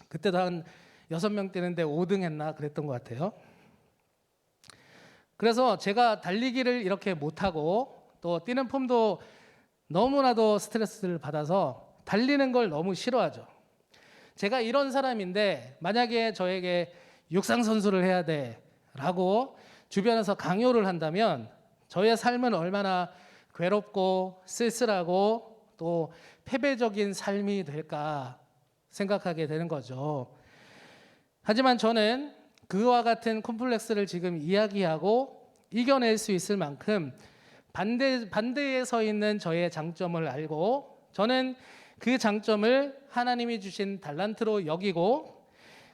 그때도 한 6명 뛰는데 5등 했나 그랬던 것 같아요. 그래서 제가 달리기를 이렇게 못하고 또 뛰는 폼도 너무나도 스트레스를 받아서 달리는 걸 너무 싫어하죠. 제가 이런 사람인데 만약에 저에게 육상 선수를 해야 돼라고 주변에서 강요를 한다면 저의 삶은 얼마나 괴롭고 쓸쓸하고 또 패배적인 삶이 될까 생각하게 되는 거죠. 하지만 저는 그와 같은 콤플렉스를 지금 이야기하고 이겨낼 수 있을 만큼 반대에 서 있는 저의 장점을 알고 저는 그 장점을 하나님이 주신 달란트로 여기고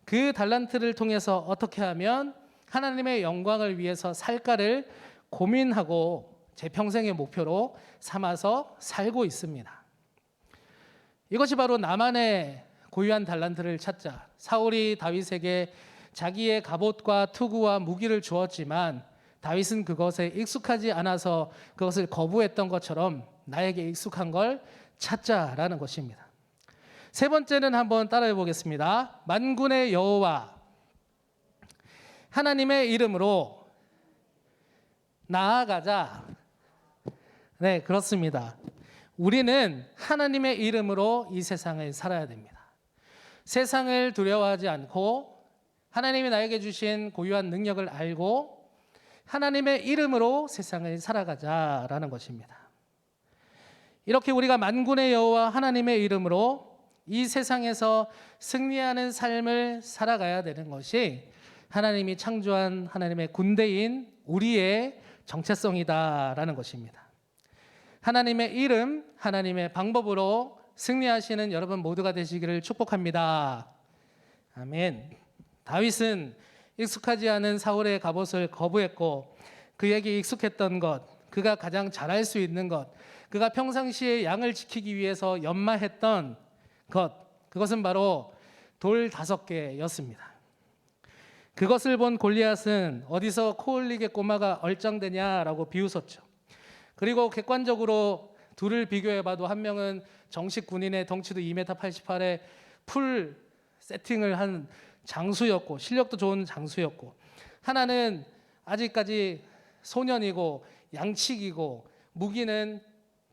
그 달란트를 통해서 어떻게 하면 하나님의 영광을 위해서 살까를 고민하고 제 평생의 목표로 삼아서 살고 있습니다. 이것이 바로 나만의 고유한 달란트를 찾자. 사울이 다윗에게 자기의 갑옷과 투구와 무기를 주었지만 다윗은 그것에 익숙하지 않아서 그것을 거부했던 것처럼 나에게 익숙한 걸 찾자라는 것입니다. 세 번째는 한번 따라해 보겠습니다. 만군의 여호와 하나님의 이름으로 나아가자. 네, 그렇습니다. 우리는 하나님의 이름으로 이 세상을 살아야 됩니다. 세상을 두려워하지 않고 하나님이 나에게 주신 고유한 능력을 알고 하나님의 이름으로 세상을 살아가자라는 것입니다. 이렇게 우리가 만군의 여호와 하나님의 이름으로 이 세상에서 승리하는 삶을 살아가야 되는 것이 하나님이 창조한 하나님의 군대인 우리의 정체성이다라는 것입니다. 하나님의 이름, 하나님의 방법으로 승리하시는 여러분 모두가 되시기를 축복합니다. 아멘. 다윗은 익숙하지 않은 사울의 갑옷을 거부했고 그에게 익숙했던 것, 그가 가장 잘할 수 있는 것, 그가 평상시에 양을 지키기 위해서 연마했던 것, 그것은 바로 돌 5개였습니다. 그것을 본 골리앗은 어디서 코 흘리게 꼬마가 얼짱되냐라고 비웃었죠. 그리고 객관적으로 둘을 비교해봐도 한 명은 정식 군인의 덩치도 2m 88에 풀 세팅을 한 장수였고 실력도 좋은 장수였고 하나는 아직까지 소년이고 양치기고 무기는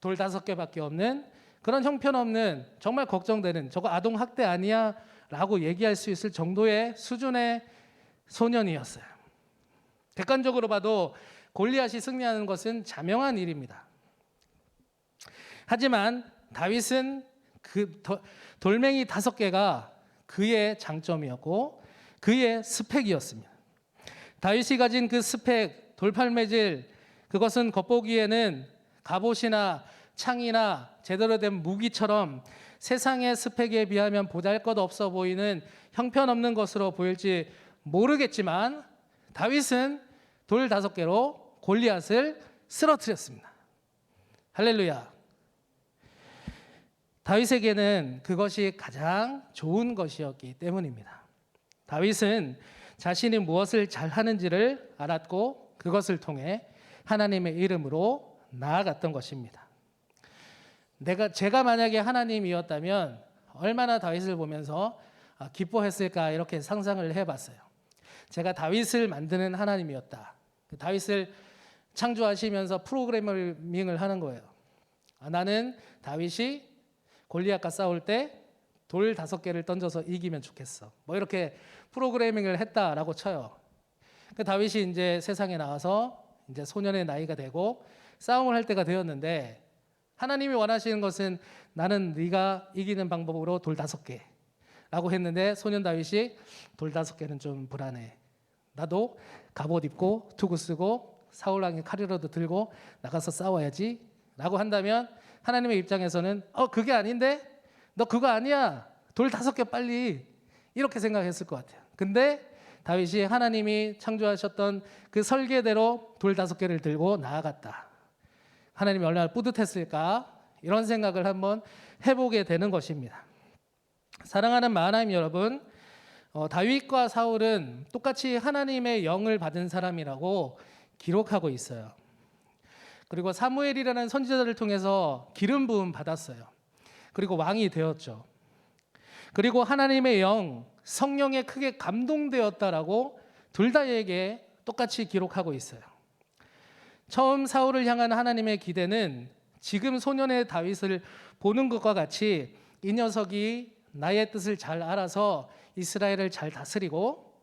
돌 5개밖에 없는 그런 형편없는 정말 걱정되는 저거 아동학대 아니야? 라고 얘기할 수 있을 정도의 수준의 소년이었어요. 객관적으로 봐도 골리앗이 승리하는 것은 자명한 일입니다. 하지만 다윗은 그 돌멩이 5개가 그의 장점이었고 그의 스펙이었습니다. 다윗이 가진 그 스펙, 돌팔매질, 그것은 겉보기에는 갑옷이나 창이나 제대로 된 무기처럼 세상의 스펙에 비하면 보잘것없어 보이는 형편없는 것으로 보일지 모르겠지만 다윗은 돌 5개로 골리앗을 쓰러뜨렸습니다. 할렐루야. 다윗에게는 그것이 가장 좋은 것이었기 때문입니다. 다윗은 자신이 무엇을 잘하는지를 알았고 그것을 통해 하나님의 이름으로 나아갔던 것입니다. 제가 만약에 하나님이었다면 얼마나 다윗을 보면서 기뻐했을까 이렇게 상상을 해봤어요. 제가 다윗을 만드는 하나님이었다. 다윗을 창조하시면서 프로그래밍을 하는 거예요. 나는 다윗이 골리앗과 싸울 때 돌 5개를 던져서 이기면 좋겠어. 뭐 이렇게 프로그래밍을 했다라고 쳐요. 다윗이 이제 세상에 나와서 이제 소년의 나이가 되고 싸움을 할 때가 되었는데 하나님이 원하시는 것은 나는 네가 이기는 방법으로 돌 5개라고 했는데 소년 다윗이 돌 5개는 좀 불안해. 나도 갑옷 입고 투구 쓰고 사울왕의 칼이라도 들고 나가서 싸워야지 라고 한다면 하나님의 입장에서는 그게 아닌데? 너 그거 아니야. 돌 5개 빨리. 이렇게 생각했을 것 같아요. 근데 다윗이 하나님이 창조하셨던 그 설계대로 돌 5개를 들고 나아갔다. 하나님이 얼마나 뿌듯했을까? 이런 생각을 한번 해보게 되는 것입니다. 사랑하는 마하나임 여러분, 다윗과 사울은 똑같이 하나님의 영을 받은 사람이라고 기록하고 있어요. 그리고 사무엘이라는 선지자를 통해서 기름 부음 받았어요. 그리고 왕이 되었죠. 그리고 하나님의 영, 성령에 크게 감동되었다라고 둘 다에게 똑같이 기록하고 있어요. 처음 사울을 향한 하나님의 기대는 지금 소년의 다윗을 보는 것과 같이 이 녀석이 나의 뜻을 잘 알아서 이스라엘을 잘 다스리고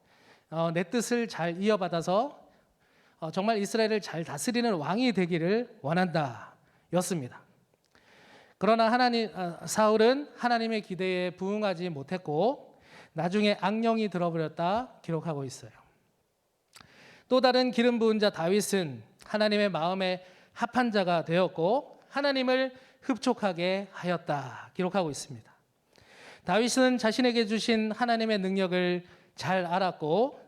내 뜻을 잘 이어받아서 정말 이스라엘을 잘 다스리는 왕이 되기를 원한다 였습니다. 그러나 사울은 하나님의 기대에 부응하지 못했고 나중에 악령이 들어버렸다 기록하고 있어요. 또 다른 기름 부은 자 다윗은 하나님의 마음에 합한 자가 되었고 하나님을 흡족하게 하였다 기록하고 있습니다. 다윗은 자신에게 주신 하나님의 능력을 잘 알았고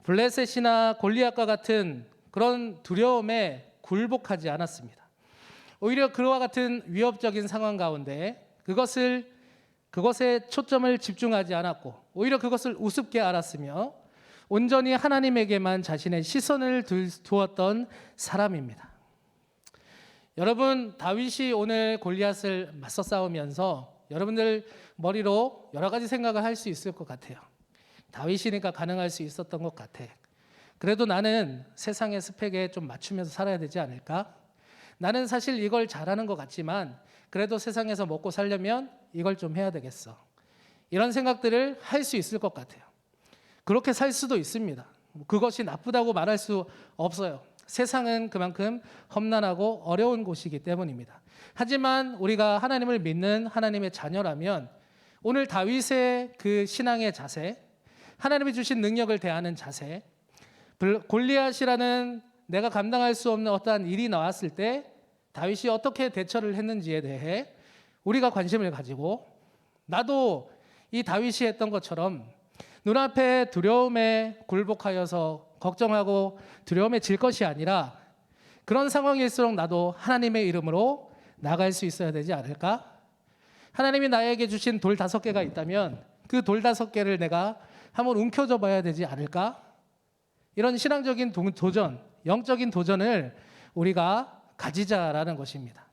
블레셋이나 골리앗과 같은 그런 두려움에 굴복하지 않았습니다. 오히려 그와 같은 위협적인 상황 가운데 그것에 초점을 집중하지 않았고 오히려 그것을 우습게 알았으며 온전히 하나님에게만 자신의 시선을 두었던 사람입니다. 여러분, 다윗이 오늘 골리앗을 맞서 싸우면서 여러분들 머리로 여러 가지 생각을 할 수 있을 것 같아요. 다윗이니까 가능할 수 있었던 것 같아. 그래도 나는 세상의 스펙에 좀 맞추면서 살아야 되지 않을까? 나는 사실 이걸 잘하는 것 같지만 그래도 세상에서 먹고 살려면 이걸 좀 해야 되겠어. 이런 생각들을 할 수 있을 것 같아요. 그렇게 살 수도 있습니다. 그것이 나쁘다고 말할 수 없어요. 세상은 그만큼 험난하고 어려운 곳이기 때문입니다. 하지만 우리가 하나님을 믿는 하나님의 자녀라면 오늘 다윗의 그 신앙의 자세, 하나님이 주신 능력을 대하는 자세, 골리앗이라는 내가 감당할 수 없는 어떠한 일이 나왔을 때 다윗이 어떻게 대처를 했는지에 대해 우리가 관심을 가지고 나도 이 다윗이 했던 것처럼 눈앞에 두려움에 굴복하여서 걱정하고 두려움에 질 것이 아니라 그런 상황일수록 나도 하나님의 이름으로 나갈 수 있어야 되지 않을까? 하나님이 나에게 주신 돌 5개가 있다면 그 돌 5개를 내가 한번 움켜줘 봐야 되지 않을까? 이런 신앙적인 도전, 영적인 도전을 우리가 가지자라는 것입니다.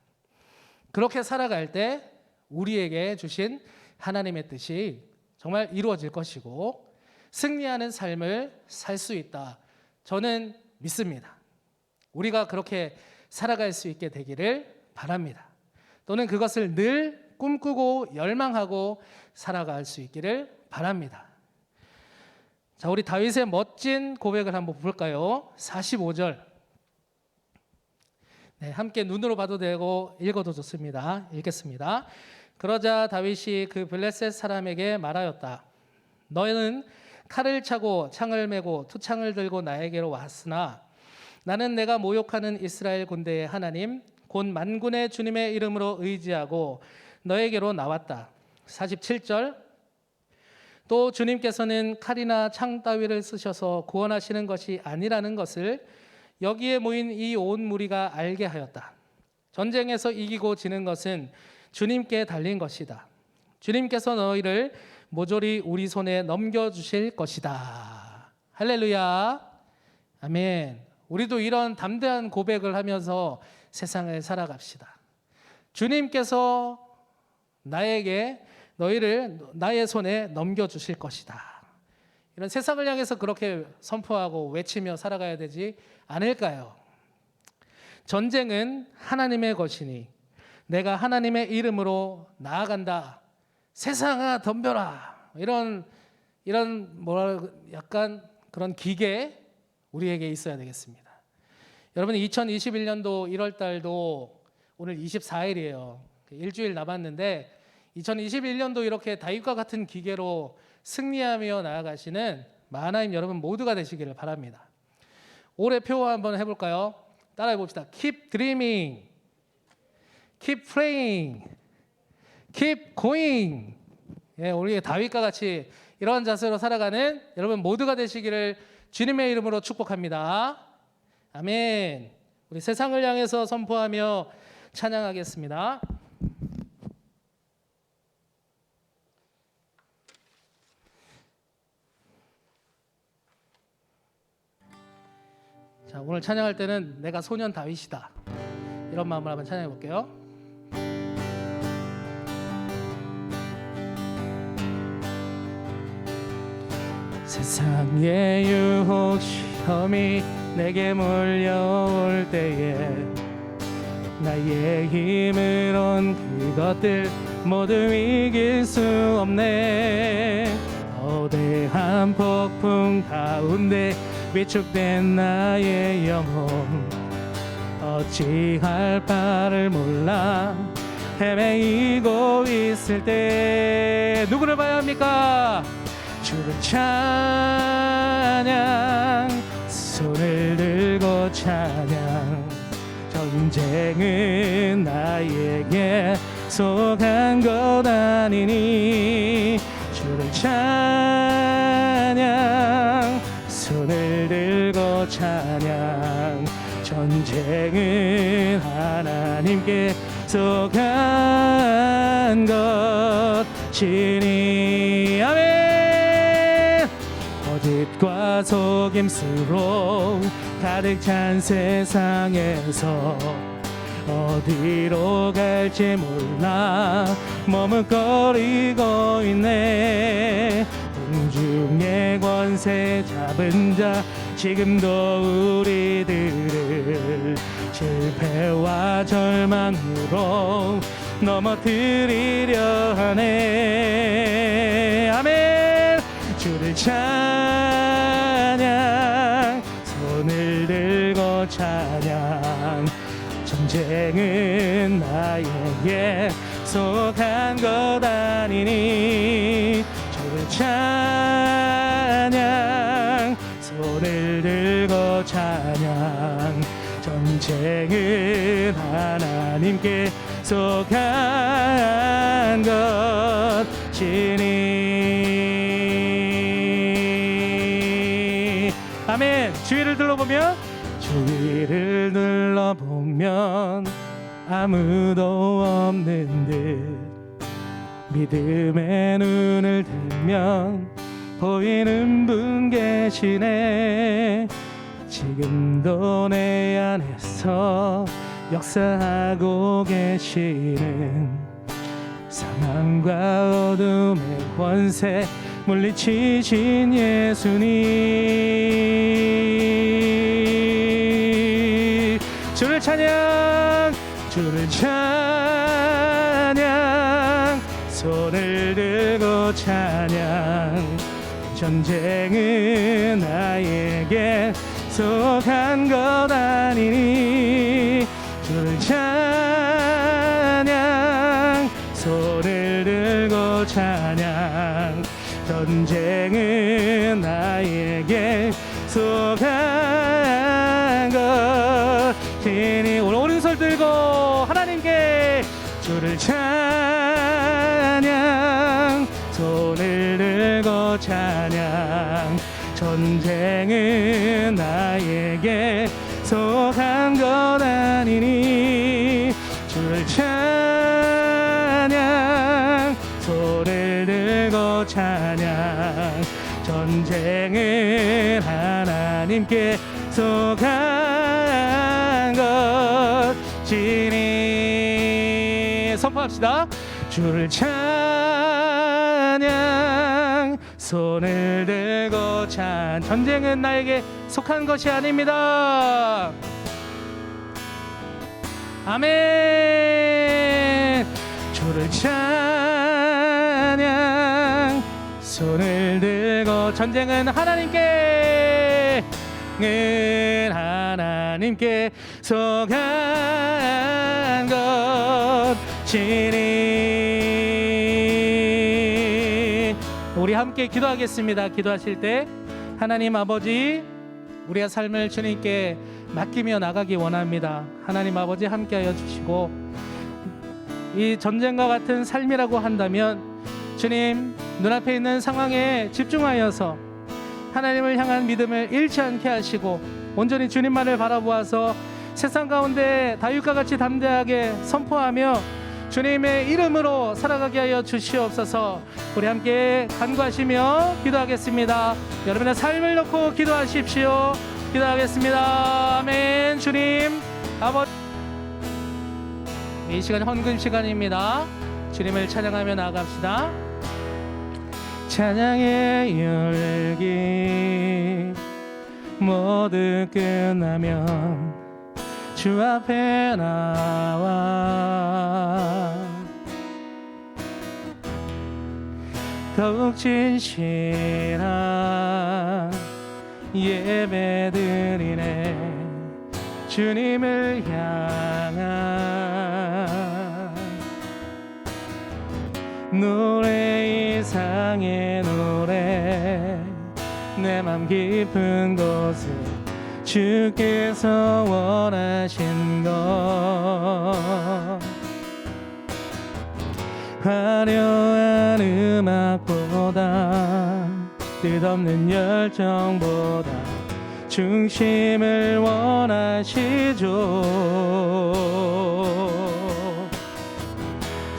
그렇게 살아갈 때 우리에게 주신 하나님의 뜻이 정말 이루어질 것이고 승리하는 삶을 살 수 있다. 저는 믿습니다. 우리가 그렇게 살아갈 수 있게 되기를 바랍니다. 또는 그것을 늘 꿈꾸고 열망하고 살아갈 수 있기를 바랍니다. 자, 우리 다윗의 멋진 고백을 한번 볼까요? 45절. 네, 함께 눈으로 봐도 되고 읽어도 좋습니다. 읽겠습니다. 그러자 다윗이 그 블레셋 사람에게 말하였다. 너는 칼을 차고 창을 메고 투창을 들고 나에게로 왔으나 나는 내가 모욕하는 이스라엘 군대의 하나님 곧 만군의 주님의 이름으로 의지하고 너에게로 나왔다. 47절. 또 주님께서는 칼이나 창 따위를 쓰셔서 구원하시는 것이 아니라는 것을 여기에 모인 이 온 무리가 알게 하였다. 전쟁에서 이기고 지는 것은 주님께 달린 것이다. 주님께서 너희를 모조리 우리 손에 넘겨주실 것이다. 할렐루야. 아멘. 우리도 이런 담대한 고백을 하면서 세상을 살아갑시다. 주님께서 너희를 나의 손에 넘겨주실 것이다. 이런 세상을 향해서 그렇게 선포하고 외치며 살아가야 되지 않을까요? 전쟁은 하나님의 것이니 내가 하나님의 이름으로 나아간다. 세상아 덤벼라. 이런 약간 그런 기계 우리에게 있어야 되겠습니다. 여러분 2021년도 1월 달도 오늘 24일이에요. 일주일 남았는데 2021년도 이렇게 다윗과 같은 기계로 승리하며 나아가시는 마하나임 여러분 모두가 되시기를 바랍니다. 올해 표 한번 해볼까요? 따라해 봅시다. Keep dreaming, keep praying, keep going. 예, 우리 다윗과 같이 이런 자세로 살아가는 여러분 모두가 되시기를 주님의 이름으로 축복합니다. 아멘. 우리 세상을 향해서 선포하며 찬양하겠습니다. 자, 오늘 찬양할 때는 내가 소년 다윗이다. 이런 마음으로 한번 찬양해 볼게요. 세상의 유혹 섬이 내게 몰려올 때에 나의 힘으론 그것들 모두 이길 수 없네. 거대한 폭풍 가운데 위축된 나의 영혼 어찌할 바를 몰라 헤매이고 있을 때 누구를 봐야 합니까? 주를 찬양, 손을 들고 찬양. 전쟁은 나에게 속한 것 아니니 주를 찬양, 손을 들고 찬양. 전쟁은 하나님께 속한 것이니. 아멘. 거짓과 속임수로 가득 찬 세상에서 어디로 갈지 몰라 머뭇거리고 있네. 공중의 권세 잡은 자 지금도 우리들을 실패와 절망으로 넘어뜨리려 하네. 아멘. 주를 찬양, 손을 들고 찬양. 전쟁은 나에게 속한 것 아니니 주를 찬양, 손을 들고 찬양. 전쟁은 하나님께 속한 것이니. 아멘. 주위를 둘러보면 아무도 없는 듯 믿음의 눈을 들면 보이는 분 계시네. 지금도 내 안에서 역사하고 계시는 사망과 어둠의 권세 물리치신 예수님. 주를 찬양, 주를 찬양. 손을 들고 찬양. 전쟁은 나에게 속한 것 아니니 주를 찬양. 손을 들고 찬양. 전쟁은 나에게 속한 것이니. 오른손 들고 하나님께 주를 찬양. 손을 들고 찬양. 전쟁은 나에게 속한 것 아니니 주를 찬양. 손을 들고 찬양. 전쟁은 하나님께 속한 것이니. 선포합시다. 주를 찬양. 손을 들고 찬. 전쟁은 나에게 속한 것이 아닙니다. 아멘. 주를 찬양. 손을 들고. 전쟁은 하나님께 속한 것이니. 우리 함께 기도하겠습니다. 기도하실 때 하나님 아버지, 우리의 삶을 주님께 맡기며 나가기 원합니다. 하나님 아버지 함께하여 주시고, 이 전쟁과 같은 삶이라고 한다면 주님 눈앞에 있는 상황에 집중하여서 하나님을 향한 믿음을 잃지 않게 하시고 온전히 주님만을 바라보아서 세상 가운데 다윗과 같이 담대하게 선포하며 주님의 이름으로 살아가게 하여 주시옵소서. 우리 함께 간구하시며 기도하겠습니다. 여러분의 삶을 놓고 기도하십시오. 기도하겠습니다. 아멘. 주님 아버지, 이 시간 헌금 시간입니다. 주님을 찬양하며 나갑시다. 찬양의 열기 모두 끝나면 주 앞에 나와 더욱 진실한 예배드리네 주님을 향한 노래 이상의 노래 내 맘 깊은 곳에 주께서 원하신 것 화려한 음악보다 뜻없는 열정보다 중심을 원하시죠.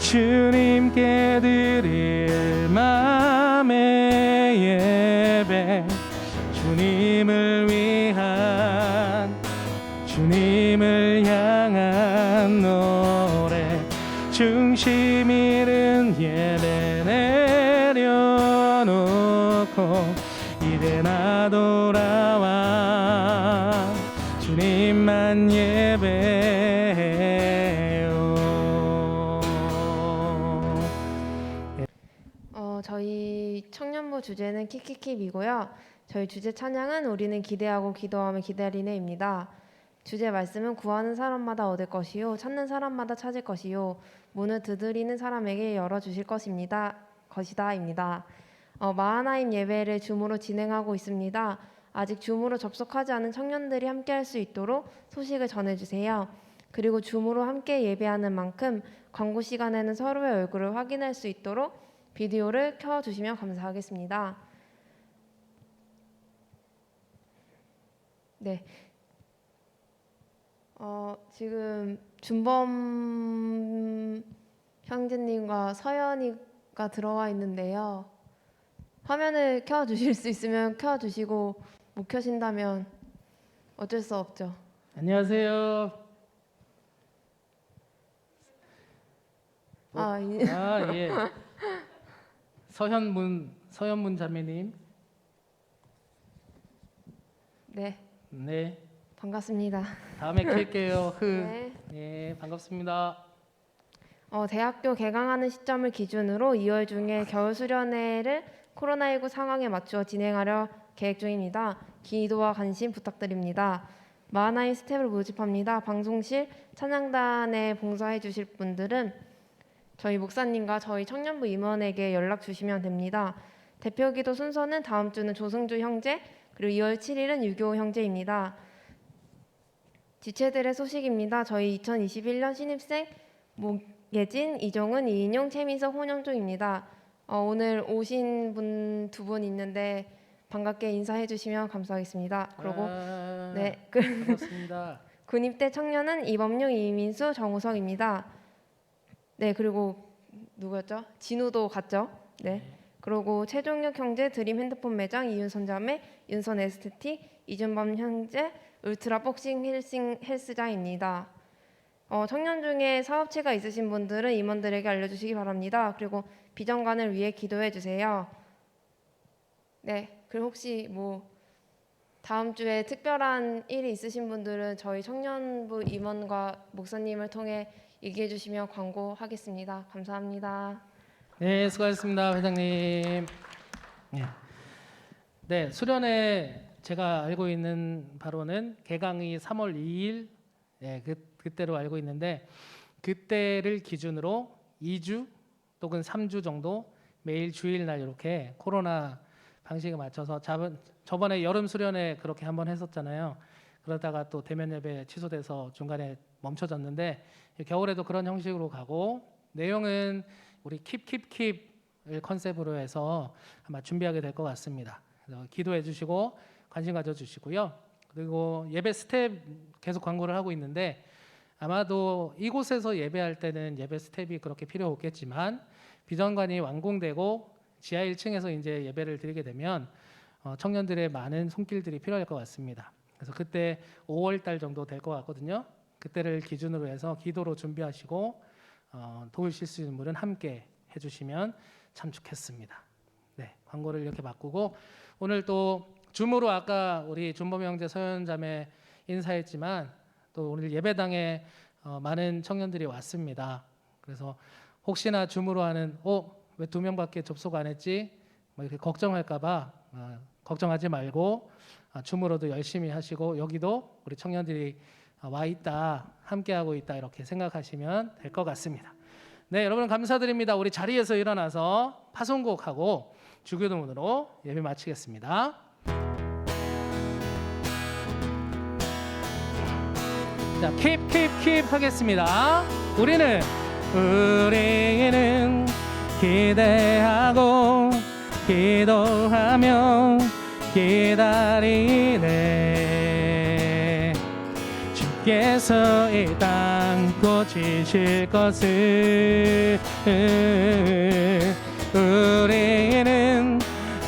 주님께 드릴 맘의 예배 주님을 위한 주님을 향한 노래 중심 잃은 예배 내려놓고 이제 나 돌아와 주님만 예배해요. 저희 청년부 주제는 킥킥킥이고요. 저희 주제 찬양은 우리는 기대하고 기도하며 기다리네입니다. 주제 말씀은 구하는 사람마다 얻을 것이요 찾는 사람마다 찾을 것이요 문을 두드리는 사람에게 열어주실 것이다입니다. 마하나임 예배를 줌으로 진행하고 있습니다. 아직 줌으로 접속하지 않은 청년들이 함께할 수 있도록 소식을 전해주세요. 그리고 줌으로 함께 예배하는 만큼 광고 시간에는 서로의 얼굴을 확인할 수 있도록 비디오를 켜주시면 감사하겠습니다. 네. 지금 준범 형제님과 서연이가 들어와 있는데요. 화면을 켜주실 수 있으면 켜주시고 못 켜신다면 어쩔 수 없죠. 안녕하세요. 예. 서현문 자매님. 네. 네. 반갑습니다. 다음에 킬게요. 네. 네, 반갑습니다. 대학교 개강하는 시점을 기준으로 2월 중에 겨울 수련회를 코로나19 상황에 맞추어 진행하려 계획 중입니다. 기도와 관심 부탁드립니다. 마하나임 스텝을 모집합니다. 방송실 찬양단에 봉사해 주실 분들은 저희 목사님과 저희 청년부 임원에게 연락 주시면 됩니다. 대표기도 순서는 다음 주는 조승주 형제, 그리고 2월 7일은 유교 형제입니다. 지체들의 소식입니다. 저희 2021년 신입생 목예진, 이종은, 이인용, 최민석, 혼영종입니다. 오늘 오신 분 두 분 있는데 반갑게 인사해 주시면 감사하겠습니다. 그리고 네, 반갑습니다. 군입대 청년은 이범용, 이민수, 정우석입니다. 네, 그리고 누구였죠? 진우도 갔죠? 네. 그리고 최종혁 형제 드림 핸드폰 매장, 이윤선 자매, 윤선 에스테틱, 이준범 형제 울트라 복싱 헬스장입니다. 청년 중에 사업체가 있으신 분들은 임원들에게 알려주시기 바랍니다. 그리고 비전관을 위해 기도해 주세요. 네, 그리고 혹시 다음 주에 특별한 일이 있으신 분들은 저희 청년부 임원과 목사님을 통해 얘기해 주시면 광고하겠습니다. 감사합니다. 네, 수고하셨습니다, 회장님. 네, 수련회 제가 알고 있는 바로는 개강이 3월 2일, 그때로 알고 있는데 그때를 기준으로 2주 또는 3주 정도 매일 주일날 이렇게 코로나 방식에 맞춰서 저번에 여름 수련회 그렇게 한번 했었잖아요. 그러다가 또 대면 예배 취소돼서 중간에 멈춰졌는데 겨울에도 그런 형식으로 가고 내용은 우리 킵킵킵을 컨셉으로 해서 아마 준비하게 될 것 같습니다. 그래서 기도해 주시고 관심 가져 주시고요. 그리고 예배 스텝 계속 광고를 하고 있는데 아마도 이곳에서 예배할 때는 예배 스텝이 그렇게 필요 없겠지만 비전관이 완공되고 지하 1층에서 이제 예배를 드리게 되면 청년들의 많은 손길들이 필요할 것 같습니다. 그래서 그때 5월 달 정도 될 것 같거든요. 그때를 기준으로 해서 기도로 준비하시고 도우실 수 있는 분은 함께 해주시면 참 좋겠습니다. 네, 광고를 이렇게 바꾸고 오늘 또 줌으로 아까 우리 준범 형제 서현자매 인사했지만 또 오늘 예배당에 많은 청년들이 왔습니다. 그래서 혹시나 줌으로 하는 왜 2명밖에 접속 안 했지? 뭐 이렇게 걱정할까봐 걱정하지 말고 줌으로도 열심히 하시고 여기도 우리 청년들이 와 있다, 함께하고 있다 이렇게 생각하시면 될 것 같습니다. 네, 여러분 감사드립니다. 우리 자리에서 일어나서 파송곡하고 주기도문으로 예배 마치겠습니다. 자, keep 하겠습니다. 우리는 기대하고 기도하며 기다리네. 주께서 이 땅 고치실 것을 우리는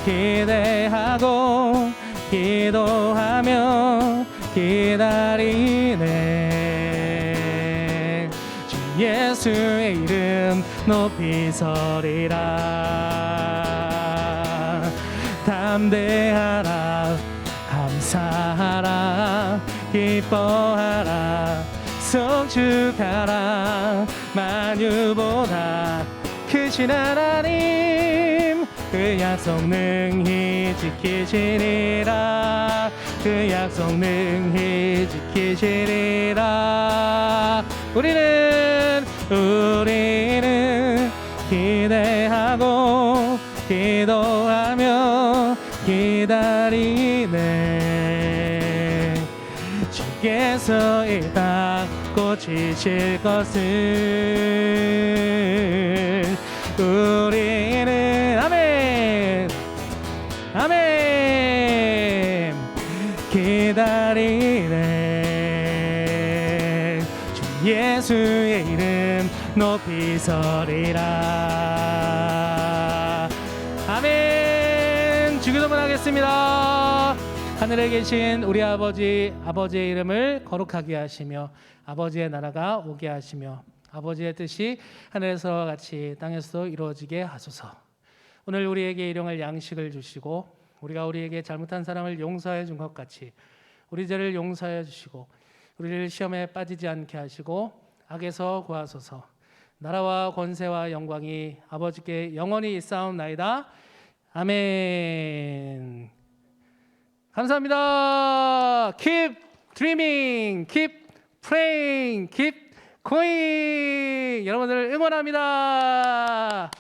기대하고 기도하며 기다리네. 주 예수의 이름 높이 서리라. 담대하라 감사하라 기뻐하라 성축하라. 만유보다 크신 하나님 그 약속 능히 지키시리라. 그 약속 능히 지키시리라. 우리는 기대하고 기도하며 기다리네. 주께서 이 땅 고치실 것을 우리는 아멘 기다리네. 주 예수의 이름 높이 서리라. 아멘. 주기도문 하겠습니다. 하늘에 계신 우리 아버지의 이름을 거룩하게 하시며 아버지의 나라가 오게 하시며 아버지의 뜻이 하늘에서와 같이 땅에서도 이루어지게 하소서. 오늘 우리에게 일용할 양식을 주시고 우리가 우리에게 잘못한 사람을 용서해 준 것 같이 우리 죄를 용서해 주시고 우리를 시험에 빠지지 않게 하시고 악에서 구하소서. 나라와 권세와 영광이 아버지께 영원히 있사옵나이다. 아멘. 감사합니다. Keep dreaming, keep praying, keep going. 여러분들을 응원합니다.